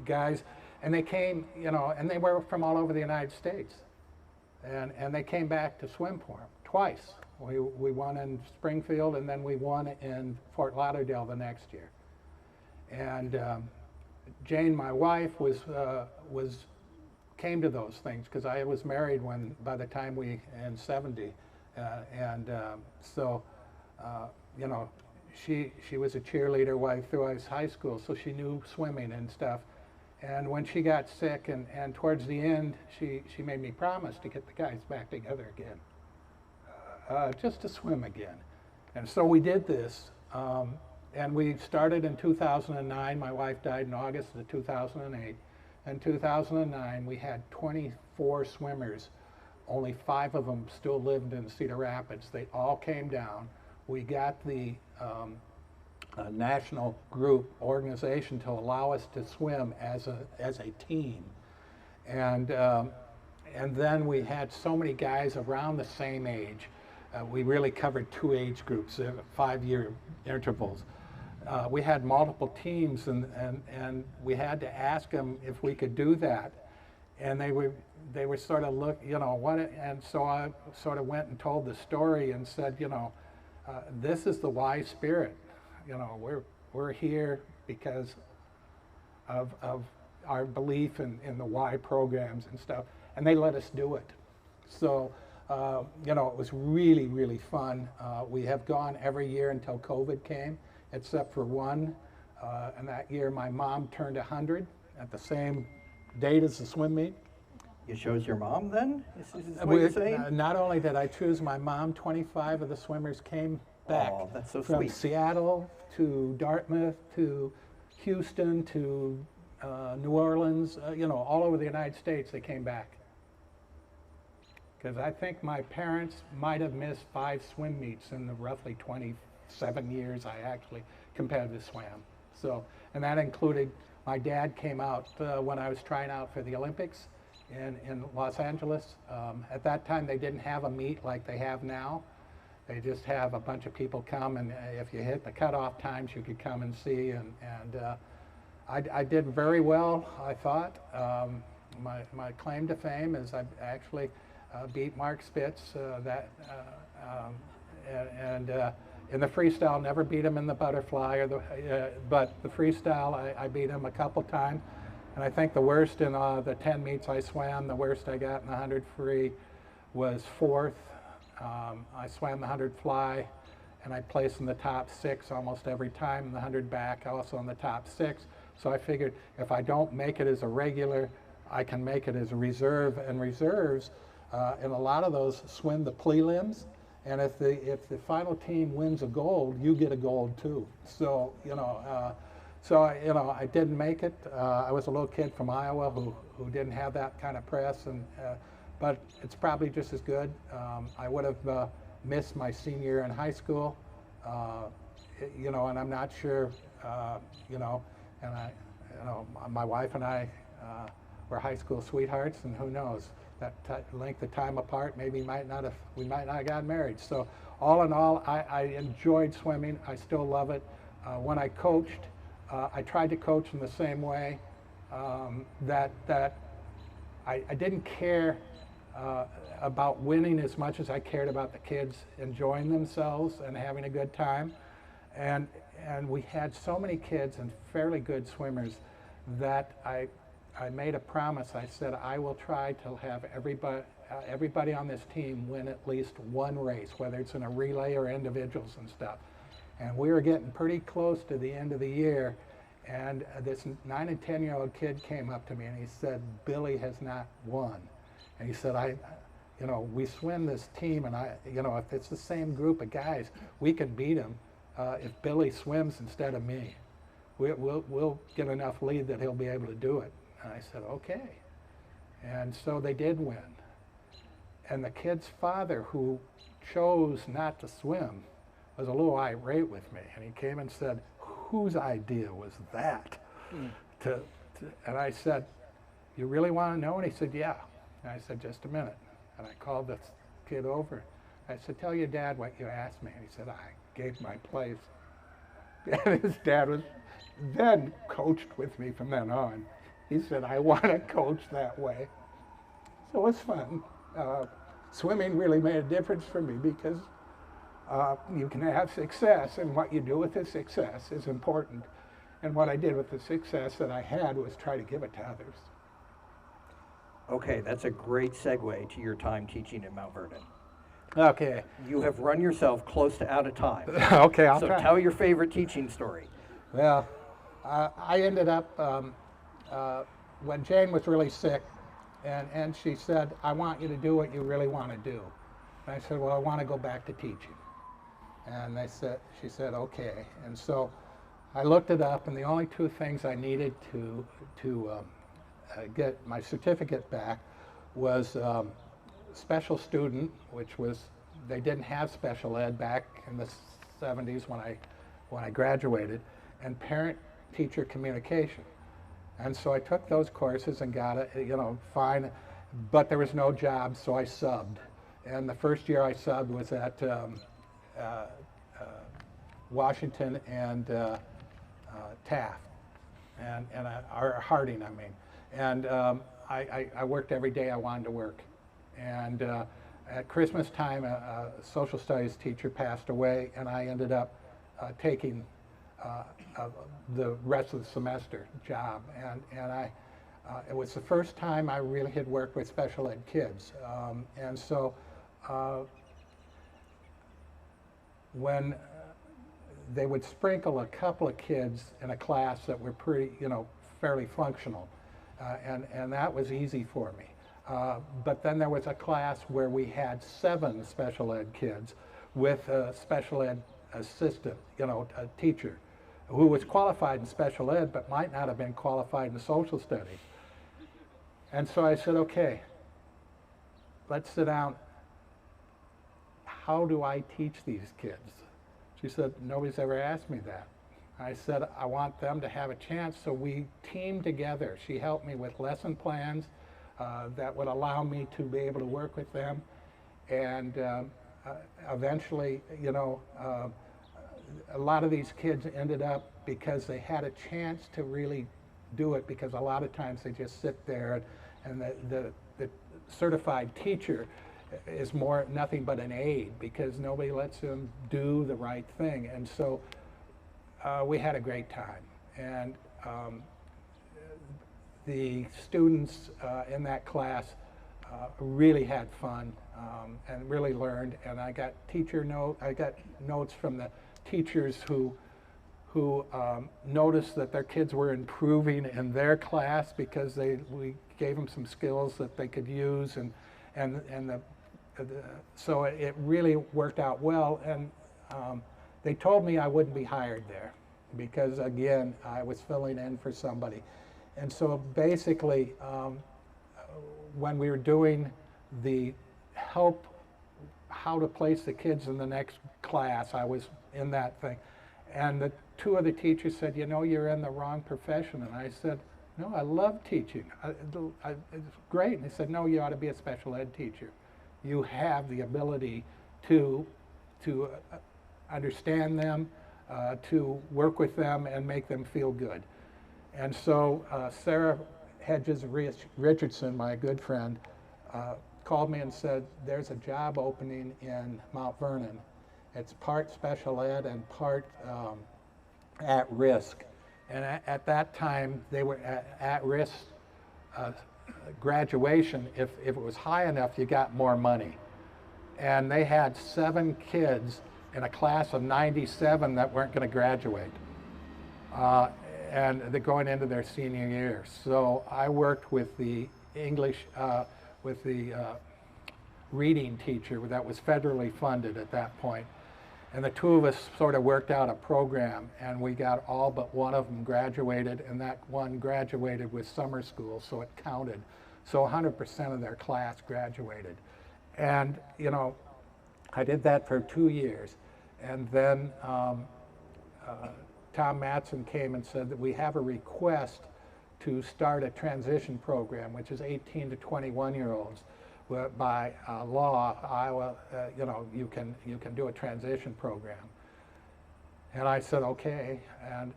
guys, and they came, you know, and they were from all over the United States. And they came back to swim for him twice. We won in Springfield, and then we won in Fort Lauderdale the next year. And Jane, my wife, came to those things because I was married by the time in '70, so you know, she was a cheerleader through high school, so she knew swimming and stuff. And when she got sick, and towards the end, she made me promise to get the guys back together again, just to swim again. And so we did this, and we started in 2009. My wife died in August of 2008. In 2009, we had 24 swimmers. Only 5 of them still lived in Cedar Rapids. They all came down. We got the national group organization to allow us to swim as a team, and then we had so many guys around the same age. We really covered 2 age groups, 5-year intervals. We had multiple teams, and we had to ask them if we could do that, and they were sort of you know, what, and so I sort of went and told the story and said, you know, this is the Y spirit. You know, we're here because of our belief in the Y programs and stuff, and they let us do it. So, you know, it was really, really fun. We have gone every year until COVID came, except for one. And that year, my mom turned 100 at the same date as the swim meet. You chose your mom then? Is what you're saying? Not only did I choose my mom, 25 of the swimmers came back that's so from sweet. Seattle to Dartmouth to Houston to New Orleans, you know, all over the United States they came back. Because I think my parents might have missed 5 swim meets in the roughly 27 years I actually competitively swam. So, and that included, my dad came out when I was trying out for the Olympics in Los Angeles. At that time they didn't have a meet like they have now. They just have a bunch of people come, and if you hit the cutoff times, you could come and see. And I did very well, I thought. My claim to fame is I actually beat Mark Spitz. In the freestyle, never beat him in the butterfly, but the freestyle, I beat him a couple times. And I think the worst in the 10 meets I swam, the worst I got in the 100 free was 4th. I swam the 100 fly, and I placed in the top 6 almost every time. In the 100 back, also in the top 6. So I figured if I don't make it as a regular, I can make it as a reserve. And reserves, and a lot of those swim the prelims. And if the final team wins a gold, you get a gold too. So you know, I didn't make it. I was a little kid from Iowa who didn't have that kind of press, but it's probably just as good. I would have missed my senior year in high school, you know, and I'm not sure, you know, and my wife and I were high school sweethearts, and who knows, that length of time apart, maybe we might not have gotten married. So all in all, I enjoyed swimming. I still love it. When I coached, I tried to coach in the same way, that I didn't care about winning as much as I cared about the kids enjoying themselves and having a good time. And we had so many kids and fairly good swimmers that I made a promise. I said, I will try to have everybody on this team win at least one race, whether it's in a relay or individuals and stuff. And we were getting pretty close to the end of the year, and this 9 and 10-year-old kid came up to me and he said, Billy has not won. And he said, you know, we swim this team, and you know, if it's the same group of guys, we can beat him if Billy swims instead of me. We'll get enough lead that he'll be able to do it. And I said, okay. And so they did win. And the kid's father, who chose not to swim, was a little irate with me. And he came and said, whose idea was that? And I said, you really want to know? And he said, yeah. And I said, just a minute. And I called this kid over. I said, tell your dad what you asked me. And he said, I gave my place. And his dad was then coached with me from then on. He said, I want to coach that way. So it was fun. Swimming really made a difference for me because you can have success, and what you do with the success is important. And what I did with the success that I had was try to give it to others. Okay, that's a great segue to your time teaching at Mount Vernon. Okay. You have run yourself close to out of time. Okay, I'll so try. Tell your favorite teaching story. Well, I ended up, when Jane was really sick, and she said, I want you to do what you really want to do. And I said, well, I want to go back to teaching. And she said, okay. And so I looked it up, and the only two things I needed to get my certificate back was special student, which was, they didn't have special ed back in the 70s when I graduated, and parent-teacher communication. And so I took those courses and got it, fine, but there was no job, so I subbed. And the first year I subbed was at Washington and Taft, or Harding, I mean. And I worked every day I wanted to work. And at Christmas time, a social studies teacher passed away, and I ended up taking the rest of the semester job. And it was the first time I really had worked with special ed kids. And so when they would sprinkle a couple of kids in a class that were pretty, fairly functional, and that was easy for me. But then there was a class where we had 7 special ed kids with a special ed assistant, a teacher, who was qualified in special ed but might not have been qualified in social studies. And so I said, okay, let's sit down. How do I teach these kids? She said, nobody's ever asked me that. I said, I want them to have a chance, so we teamed together. She helped me with lesson plans that would allow me to be able to work with them. And eventually, a lot of these kids ended up, because they had a chance to really do it, because a lot of times they just sit there, and the certified teacher is nothing but an aid, because nobody lets them do the right thing. And so we had a great time. And the students in that class really had fun and really learned. And I got notes from the teachers who noticed that their kids were improving in their class because we gave them some skills that they could use, so it really worked out well. And they told me I wouldn't be hired there because, again, I was filling in for somebody. And so basically, when we were doing the how to place the kids in the next class, I was in that thing. And the 2 other teachers said, you're in the wrong profession. And I said, no, I love teaching. It's great. And they said, no, you ought to be a special ed teacher. You have the ability to understand them, to work with them and make them feel good. And so Sarah Hedges Richardson, my good friend, called me and said, there's a job opening in Mount Vernon. It's part special ed and part at risk. And at that time, they were at risk graduation. If it was high enough, you got more money. And they had 7 kids in a class of 97 that weren't going to graduate. And they're going into their senior year. So I worked with the English, with the reading teacher that was federally funded at that point. And the 2 of us sort of worked out a program, and we got all but one of them graduated, and that one graduated with summer school, so it counted. So 100% of their class graduated. And, I did that for 2 years. And then Tom Matson came and said that we have a request to start a transition program, which is 18 to 21-year-olds, by law, Iowa, you can do a transition program. And I said, okay. And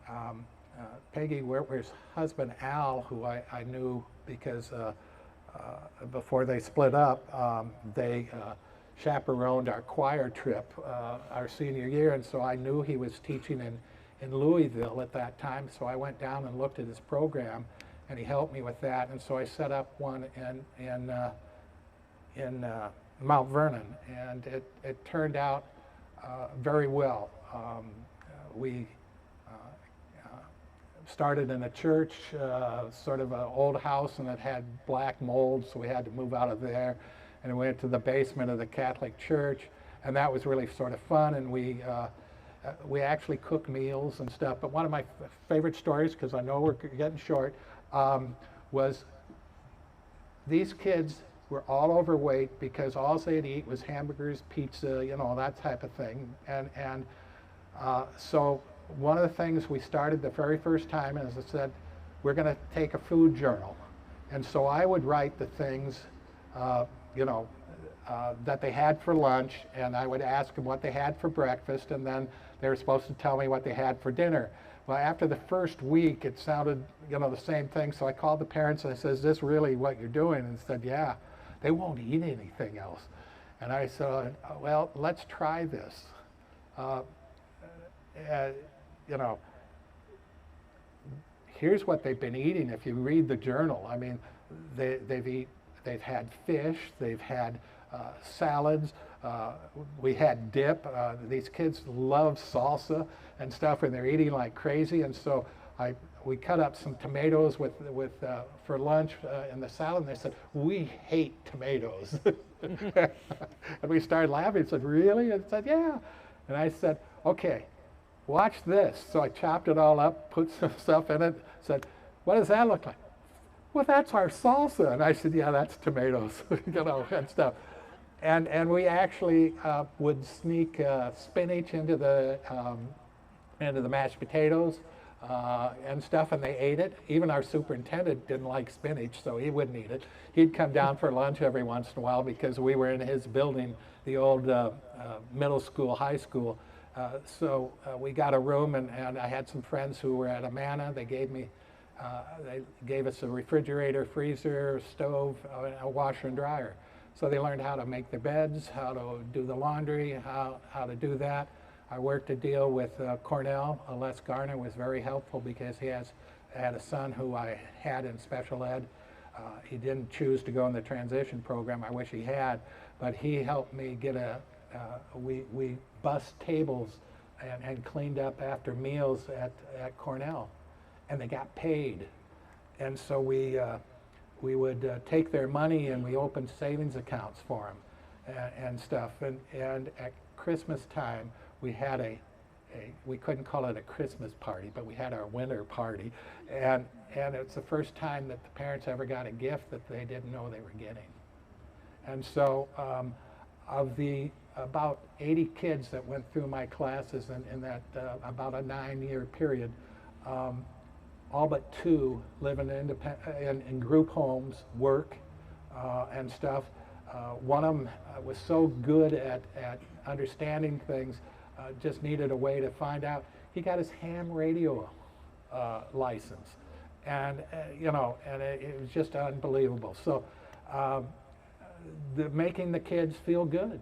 Peggy Wertler's husband, Al, who I knew because before they split up, they chaperoned our choir trip our senior year, and so I knew he was teaching in Louisville at that time, so I went down and looked at his program, and he helped me with that, and so I set up one in Mount Vernon, and it turned out very well. We started in a church, sort of an old house, and it had black mold, so we had to move out of there. And we went to the basement of the Catholic church, and that was really sort of fun. And we actually cooked meals and stuff. But one of my favorite stories, because I know we're getting short, was these kids were all overweight because all they'd eat was hamburgers, pizza, that type of thing. And so one of the things we started the very first time is I said, we're going to take a food journal. And so I would write the things, that they had for lunch, and I would ask them what they had for breakfast, and then they were supposed to tell me what they had for dinner. Well, after the first week, it sounded, the same thing, so I called the parents and I said, is this really what you're doing? And they said, yeah, they won't eat anything else. And I said, well, let's try this. Here's what they've been eating. If you read the journal, I mean, they've had fish, they've had salads, we had dip. These kids love salsa and stuff, and they're eating like crazy. And so we cut up some tomatoes for lunch in the salad, and they said, we hate tomatoes. And we started laughing. I said, really? And said, yeah. And I said, okay, watch this. So I chopped it all up, put some stuff in it, said, what does that look like? Well, that's our salsa. And I said, yeah, that's tomatoes, and stuff. And we actually would sneak spinach into the mashed potatoes and stuff, and they ate it. Even our superintendent didn't like spinach, so he wouldn't eat it. He'd come down for lunch every once in a while because we were in his building, the old middle school, high school. So we got a room, and I had some friends who were at Amana. They gave us a refrigerator, freezer, stove, a washer and dryer. So they learned how to make their beds, how to do the laundry, how to do that. I worked a deal with Cornell. Les Garner was very helpful because he had a son who I had in special ed. He didn't choose to go in the transition program. I wish he had, but he helped me get we bussed tables and cleaned up after meals at Cornell, and they got paid. And so we would take their money and we opened savings accounts for them and stuff. And at Christmas time, we had we couldn't call it a Christmas party, but we had our winter party. And it's the first time that the parents ever got a gift that they didn't know they were getting. And so of the about 80 kids that went through my classes in that about a 9-year period, all but 2 live in group homes, work and stuff. One of them was so good at understanding things, just needed a way to find out. He got his ham radio license, and it was just unbelievable. So making the kids feel good.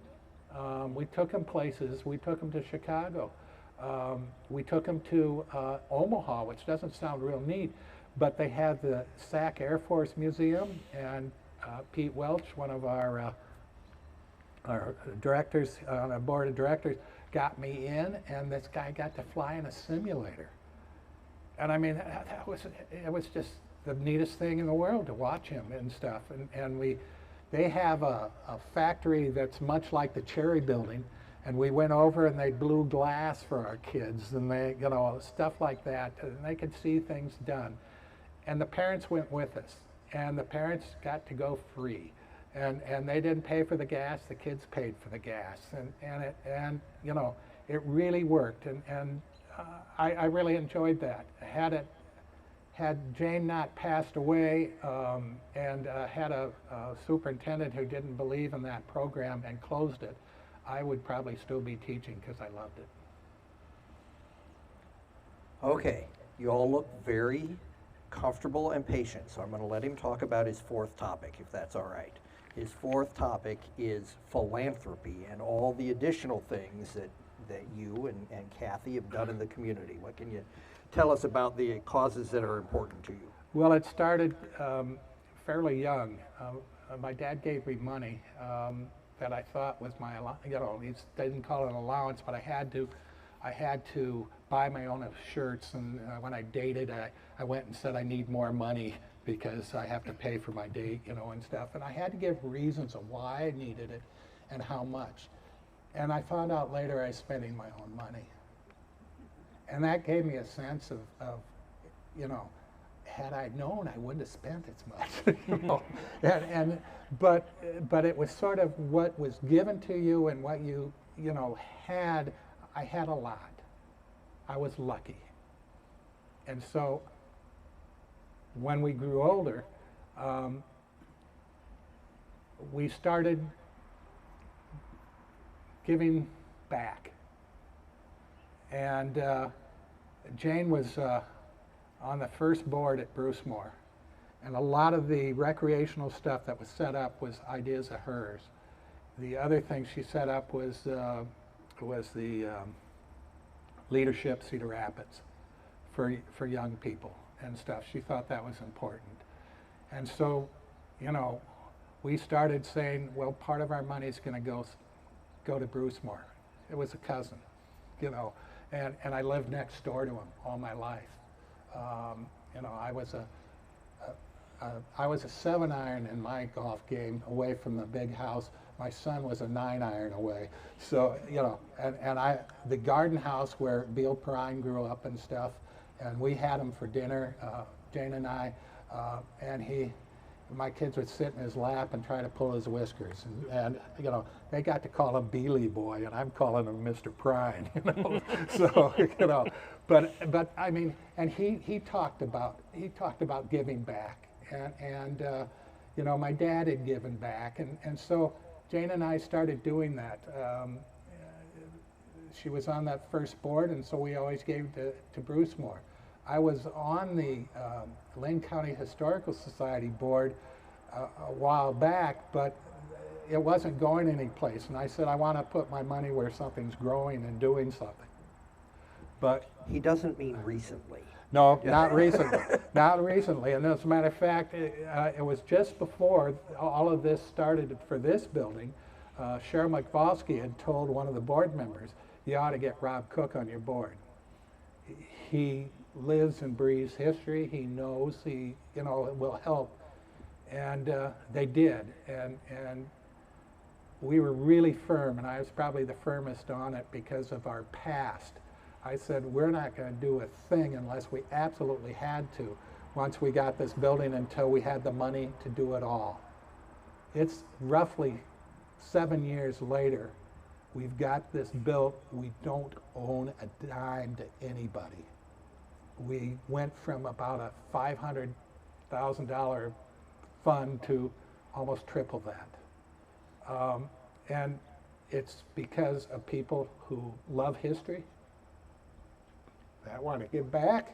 We took them places. We took them to Chicago. We took them to Omaha, which doesn't sound real neat, but they had the SAC Air Force Museum, and Pete Welch, one of our directors on our board of directors, got me in, and this guy got to fly in a simulator. And I mean, it was just the neatest thing in the world to watch him and stuff. And they have a factory that's much like the Cherry Building, and we went over and they blew glass for our kids, and they, stuff like that, and they could see things done. And the parents went with us, and the parents got to go free, and they didn't pay for the gas, the kids paid for the gas, and it really worked, and I really enjoyed that. had Jane not passed away and had a superintendent who didn't believe in that program and closed it, I would probably still be teaching because I loved it. Okay, you all look very comfortable and patient, so I'm going to let him talk about his fourth topic, if that's all right. His fourth topic is philanthropy and all the additional things that you and Kathy have done in the community. What can you tell us about the causes that are important to you? Well, it started fairly young. My dad gave me money that I thought was my, he didn't call it an allowance, but I had to buy my own shirts, and when I dated, I went and said I need more money because I have to pay for my date, and stuff. And I had to give reasons of why I needed it and how much. And I found out later I was spending my own money. And that gave me a sense of had I known, I wouldn't have spent as much. But it was sort of what was given to you and what you had. I had a lot. I was lucky. And so when we grew older, we started giving back. And Jane was on the first board at Brucemore, and a lot of the recreational stuff that was set up was ideas of hers. The other thing she set up was the leadership Cedar Rapids for young people and stuff. She thought that was important. And so, we started saying, well, part of our money is going to go to Brucemore. It was a cousin, and I lived next door to him all my life. I was a 7-iron in my golf game away from the big house. My son was a 9-iron away. So, the garden house where Beal Perrine grew up and stuff, and we had him for dinner, Jane and I, and my kids would sit in his lap and try to pull his whiskers. And they got to call him Bealy Boy, and I'm calling him Mr. Prine, So, but I mean, and he talked about giving back, and my dad had given back, and so Jane and I started doing that. She was on that first board, and so we always gave to Brucemore. I was on the Lane County Historical Society board a while back, but it wasn't going anyplace, and I said I want to put my money where something's growing and doing something. But he doesn't mean recently. No, not recently. Not recently. And as a matter of fact, it was just before all of this started for this building. Cheryl McVosky had told one of the board members, you ought to get Rob Cook on your board. He lives and breathes history. He knows, it will help. And they did. And we were really firm, and I was probably the firmest on it because of our past. I said, we're not going to do a thing unless we absolutely had to once we got this building until we had the money to do it all. It's roughly 7 years later. We've got this built. We don't own a dime to anybody. We went from about a $500,000 fund to almost triple that. And it's because of people who love history, that want to give back.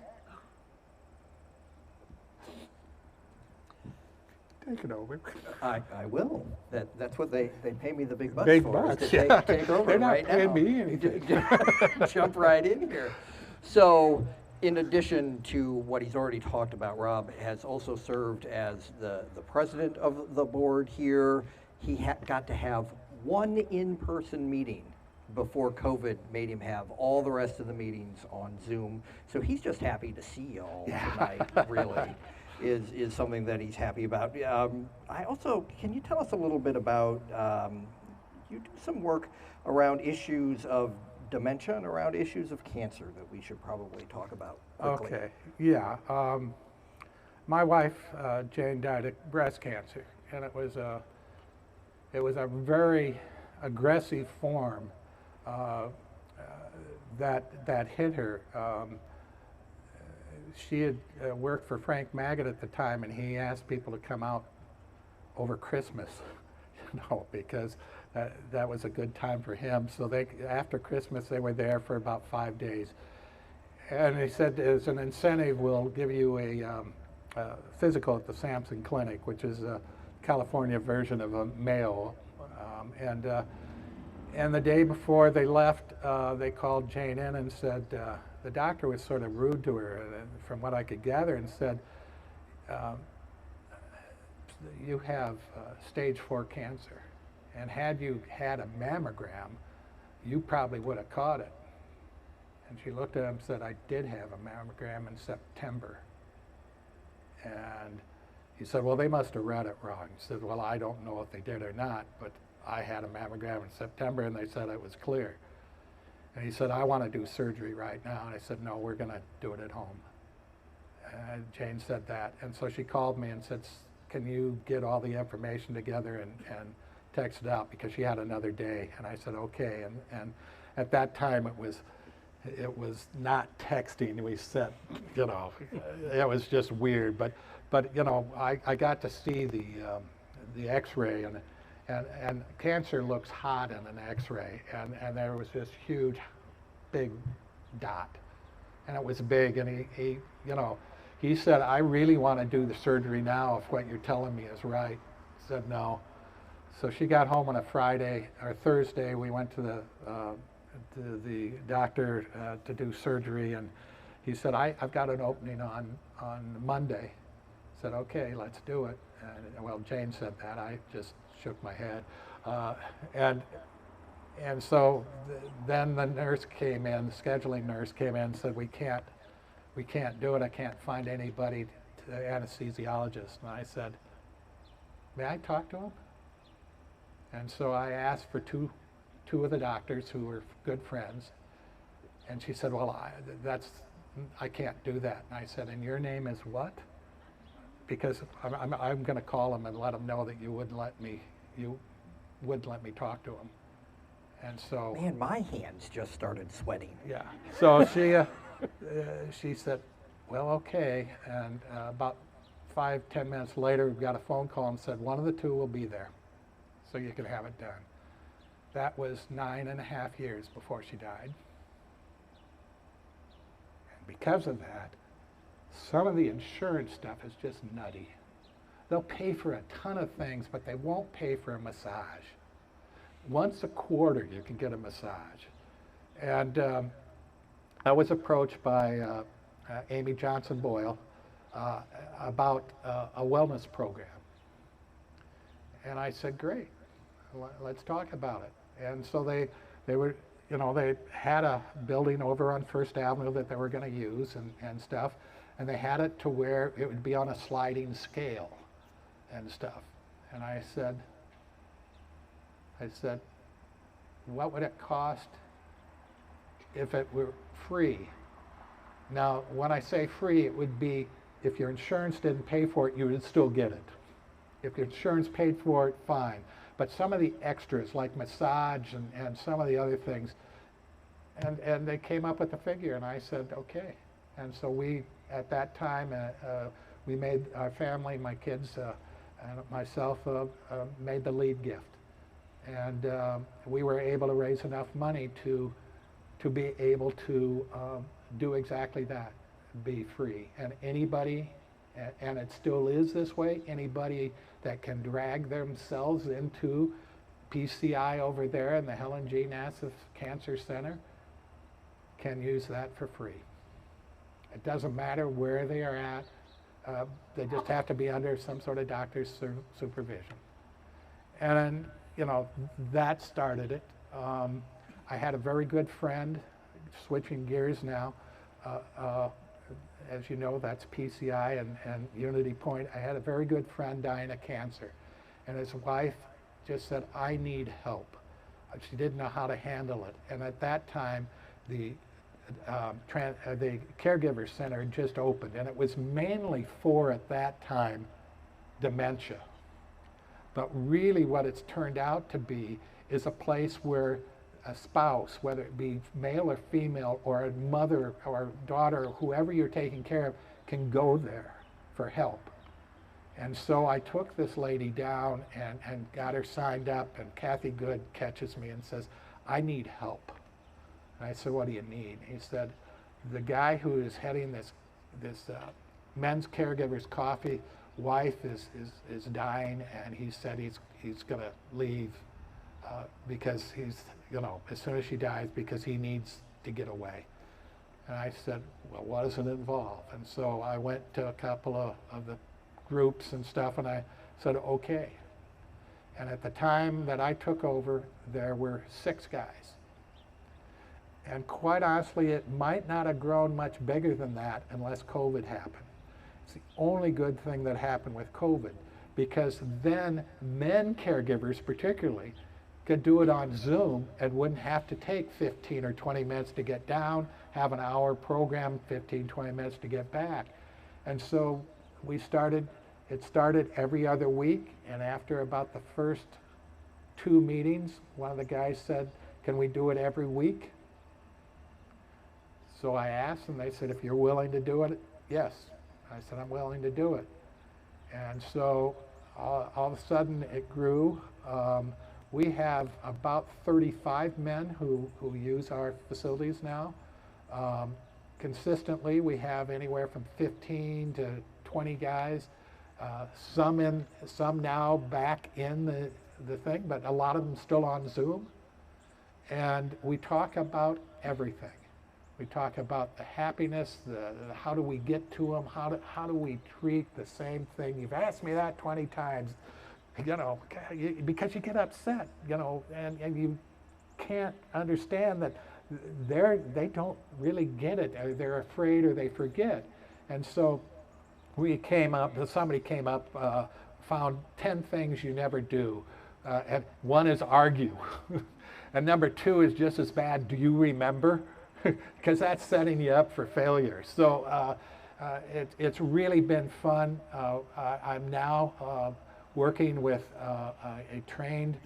Take it over. I will. That's what they pay me the big bucks Big for. bucks, Is to yeah. take over They're not right paying now. me anything. Jump right in here. So, in addition to what he's already talked about, Rob has also served as the president of the board here. He got to have one in-person meeting before COVID made him have all the rest of the meetings on Zoom. So he's just happy to see you all tonight, really, is something that he's happy about. Can you tell us a little bit about, you do some work around issues of dementia and around issues of cancer that we should probably talk about quickly. Okay, yeah. My wife, Jane, died of breast cancer, and it was a very aggressive form that hit her. she had worked for Frank Maggot at the time, and he asked people to come out over Christmas, because that was a good time for him. So after Christmas, they were there for about 5 days. And he said, as an incentive, we'll give you a physical at the Sampson Clinic, which is a California version of a Mayo. And the day before they left, they called Jane in and said, the doctor was sort of rude to her, from what I could gather, and said, you have stage 4 cancer, and had you had a mammogram, you probably would have caught it. And she looked at him and said, I did have a mammogram in September. And he said, well, they must have read it wrong. He said, well, I don't know if they did or not, but I had a mammogram in September, and they said it was clear. And he said, I want to do surgery right now. And I said, no, we're going to do it at home. And Jane said that. And so she called me and said, can you get all the information together and text it out, because she had another day. And I said, okay. And at that time, it was not texting. We sent, it was just weird. But I got to see the X-ray, and cancer looks hot in an X-ray, and there was this huge, big dot, and it was big. And he said, I really want to do the surgery now if what you're telling me is right. I said no. So she got home on a Friday or Thursday. We went to the doctor to do surgery, and he said, I've got an opening on Monday. I said, okay, let's do it. And, well, Jane said that. I just shook my head. And so then the nurse came in, the scheduling nurse came in and said, we can't do it. I can't find anybody, anesthesiologist. And I said, may I talk to him? And so I asked for two of the doctors who were good friends. And she said, well, I can't do that. And I said, and your name is what? Because I'm going to call him and let him know that you wouldn't let me talk to him. And so, man, my hands just started sweating. Yeah. So she said, well, okay. And about 5-10 minutes later, we got a phone call and said, one of the two will be there, so you can have it done. That was 9.5 years before she died. And because of that, some of the insurance stuff is just nutty. They'll pay for a ton of things, but they won't pay for a massage. Once a quarter, you can get a massage. And I was approached by Amy Johnson Boyle about a wellness program. And I said, great, let's talk about it. And so they had a building over on First Avenue that they were going to use and stuff. And they had it to where it would be on a sliding scale and stuff. And I said, what would it cost if it were free? Now, when I say free, it would be, if your insurance didn't pay for it, you would still get it. If your insurance paid for it, fine. But some of the extras, like massage and some of the other things, and they came up with a figure, and I said, okay. And so we, at that time, we made our family, my kids, and myself, made the lead gift. And we were able to raise enough money to be able to do exactly that, be free. And anybody, and it still is this way, anybody that can drag themselves into PCI over there in the Helen G. Nassif Cancer Center can use that for free. It doesn't matter where they are at. They just have to be under some sort of doctor's supervision. And that started it. I had a very good friend, switching gears now. As you know, that's PCI and Unity Point. I had a very good friend dying of cancer. And his wife just said, I need help. She didn't know how to handle it. And at that time, the caregiver center just opened, and it was mainly for, at that time, dementia. But really what it's turned out to be is a place where a spouse, whether it be male or female, or a mother or daughter, whoever you're taking care of, can go there for help. And so I took this lady down and got her signed up, and Kathy Good catches me and says, I need help. And I said, what do you need? He said, the guy who is heading this men's caregivers coffee, wife is dying, and he said he's going to leave because he's, as soon as she dies, because he needs to get away. And I said, well, what does it involve? And so I went to a couple of the groups and stuff, and I said, okay. And at the time that I took over, there were 6 guys. And quite honestly, it might not have grown much bigger than that unless COVID happened. It's the only good thing that happened with COVID, because then men caregivers particularly could do it on Zoom and wouldn't have to take 15 or 20 minutes to get down, have an hour program, 15, 20 minutes to get back. And so it started every other week, and after about the first 2 meetings, one of the guys said, can we do it every week? So I asked, and they said, if you're willing to do it, yes. I said, I'm willing to do it. And so all of a sudden it grew. We have about 35 men who use our facilities now. Consistently, we have anywhere from 15 to 20 guys. Some now back in the thing, but a lot of them still on Zoom. And we talk about everything. We talk about the happiness, how do we get to them, how do we treat the same thing. You've asked me that 20 times, because you get upset, and you can't understand that they don't really get it, or they're afraid, or they forget. And so somebody came up, found 10 things you never do. And one is argue. And number 2 is just as bad, do you remember? Because that's setting you up for failure. So it's really been fun. I'm now working with a trained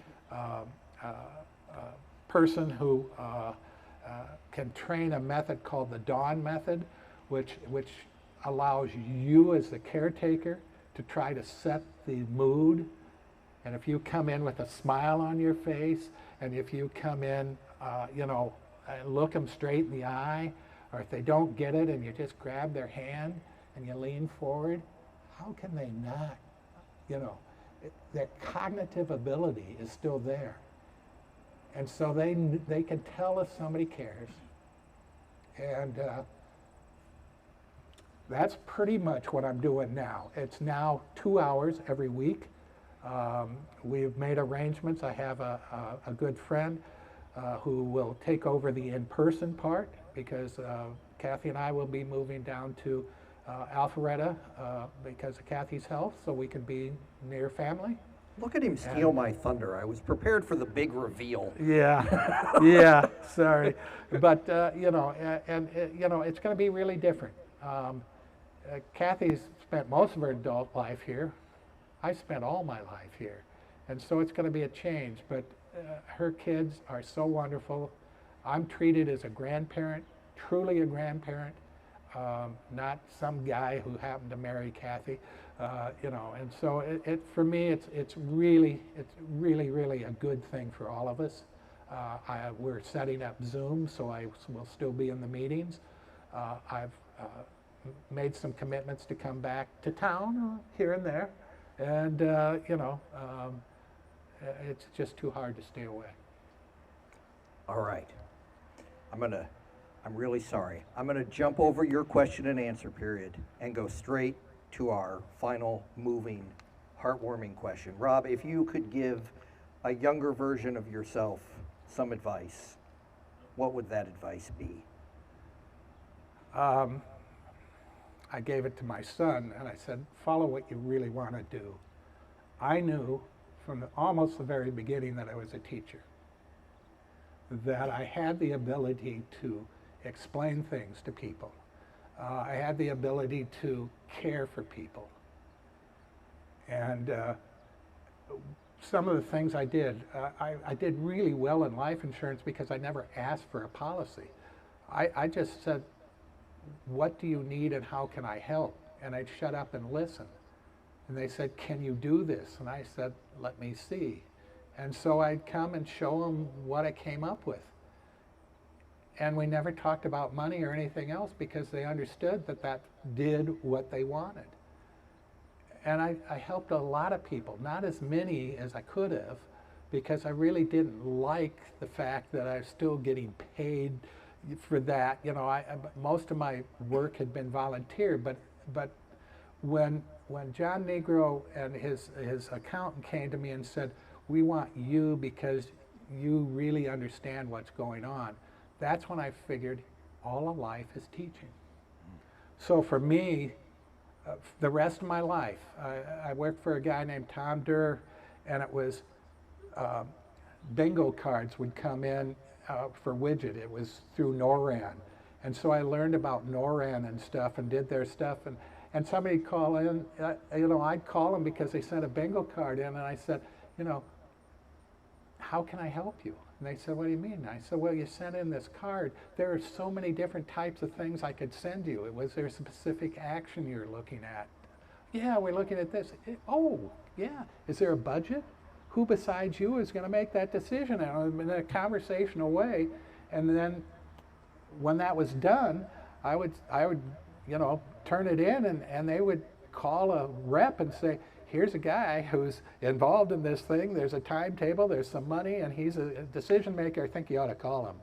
person who can train a method called the Dawn method, which allows you as the caretaker to try to set the mood. And if you come in with a smile on your face, and if you come in, look them straight in the eye, or if they don't get it and you just grab their hand and you lean forward, how can they not? Their cognitive ability is still there. And so they can tell if somebody cares. And that's pretty much what I'm doing now. It's now 2 hours every week. We've made arrangements. I have a good friend who will take over the in-person part, because Kathy and I will be moving down to Alpharetta because of Kathy's health, so we can be near family. Look at him steal my thunder. I was prepared for the big reveal. Yeah, yeah, sorry. But, it's going to be really different. Kathy's spent most of her adult life here. I spent all my life here. And so it's going to be a change. But her kids are so wonderful. I'm treated as a grandparent, truly a grandparent, not some guy who happened to marry Kathy, and so for me, it's really, really a good thing for all of us. We're setting up Zoom, so I will still be in the meetings. I've made some commitments to come back to town here and there, and it's just too hard to stay away. All right. I'm really sorry. I'm going to jump over your question and answer period and go straight to our final moving, heartwarming question. Rob, if you could give a younger version of yourself some advice, what would that advice be? I gave it to my son, and I said, follow what you really want to do. I knew from almost the very beginning that I was a teacher, that I had the ability to explain things to people. I had the ability to care for people. And some of the things I did. I did really well in life insurance because I never asked for a policy. I just said, what do you need and how can I help? And I'd shut up and listen. And they said, can you do this? And I said, let me see. And so I'd come and show them what I came up with. And we never talked about money or anything else because they understood that that did what they wanted. And I helped a lot of people, not as many as I could have, because I really didn't like the fact that I was still getting paid for that. You know, most of my work had been volunteer, but when John Negro and his accountant came to me and said, we want you because you really understand what's going on, that's when I figured all of life is teaching. So for me, the rest of my life, I worked for a guy named Tom Durr, and it was bingo cards would come in for Widget. It was through NORAN. And so I learned about NORAN and stuff and did their stuff. And somebody would call in, you know, I'd call them because they sent a bingo card in, and I said, you know, how can I help you? And they said, what do you mean? I said, well, you sent in this card. There are so many different types of things I could send you. Was there a specific action you're looking at? Yeah, we're looking at this. Oh, yeah. Is there a budget? Who besides you is going to make that decision in a conversational way? And then when that was done, I would, you know, turn it in, and they would call a rep and say, here's a guy who's involved in this thing, there's a timetable, there's some money, and he's a decision maker, I think you ought to call him.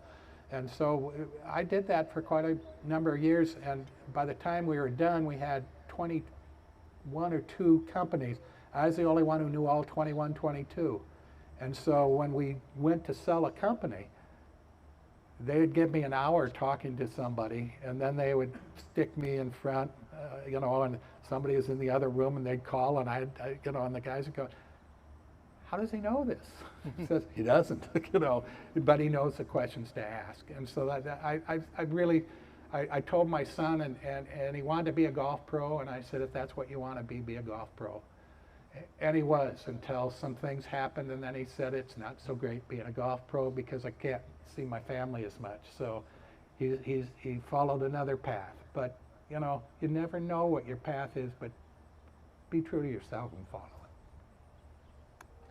And so I did that for quite a number of years, and by the time we were done, we had 21 or 2 companies. I was the only one who knew all 21, 22. And so when we went to sell a company, they'd give me an hour talking to somebody, and then they would stick me in front, you know, and somebody was in the other room, and they'd call, and I you know, and the guys would go, how does he know this? He says, he doesn't, you know, but he knows the questions to ask. And so I told my son, and he wanted to be a golf pro, and I said, if that's what you want to be a golf pro. And he was, until some things happened, and then he said, it's not so great being a golf pro because I can't see my family as much. So he followed another path. But, you know, you never know what your path is, but be true to yourself and follow it.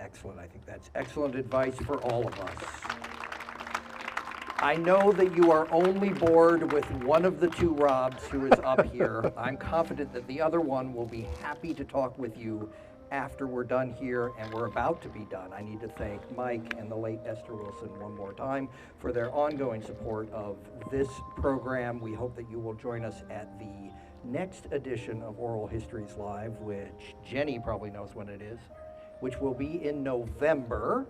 Excellent. I think that's excellent advice for all of us. I know that you are only bored with one of the 2 Robs who is up here. I'm confident that the other one will be happy to talk with you after we're done here, and we're about to be done. I need to thank Mike and the late Esther Wilson one more time for their ongoing support of this program. We hope that you will join us at the next edition of Oral Histories Live, which Jenny probably knows when it is, which will be in November.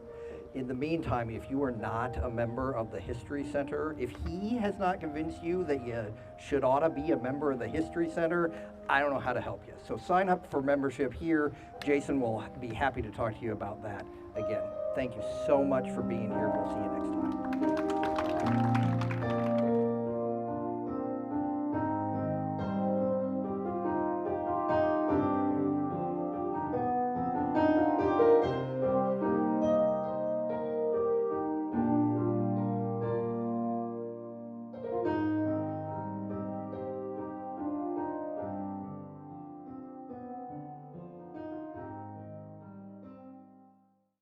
In the meantime, if you are not a member of the History Center, if he has not convinced you that you should ought to be a member of the History Center, I don't know how to help you. So sign up for membership here. Jason will be happy to talk to you about that again. Thank you so much for being here. We'll see you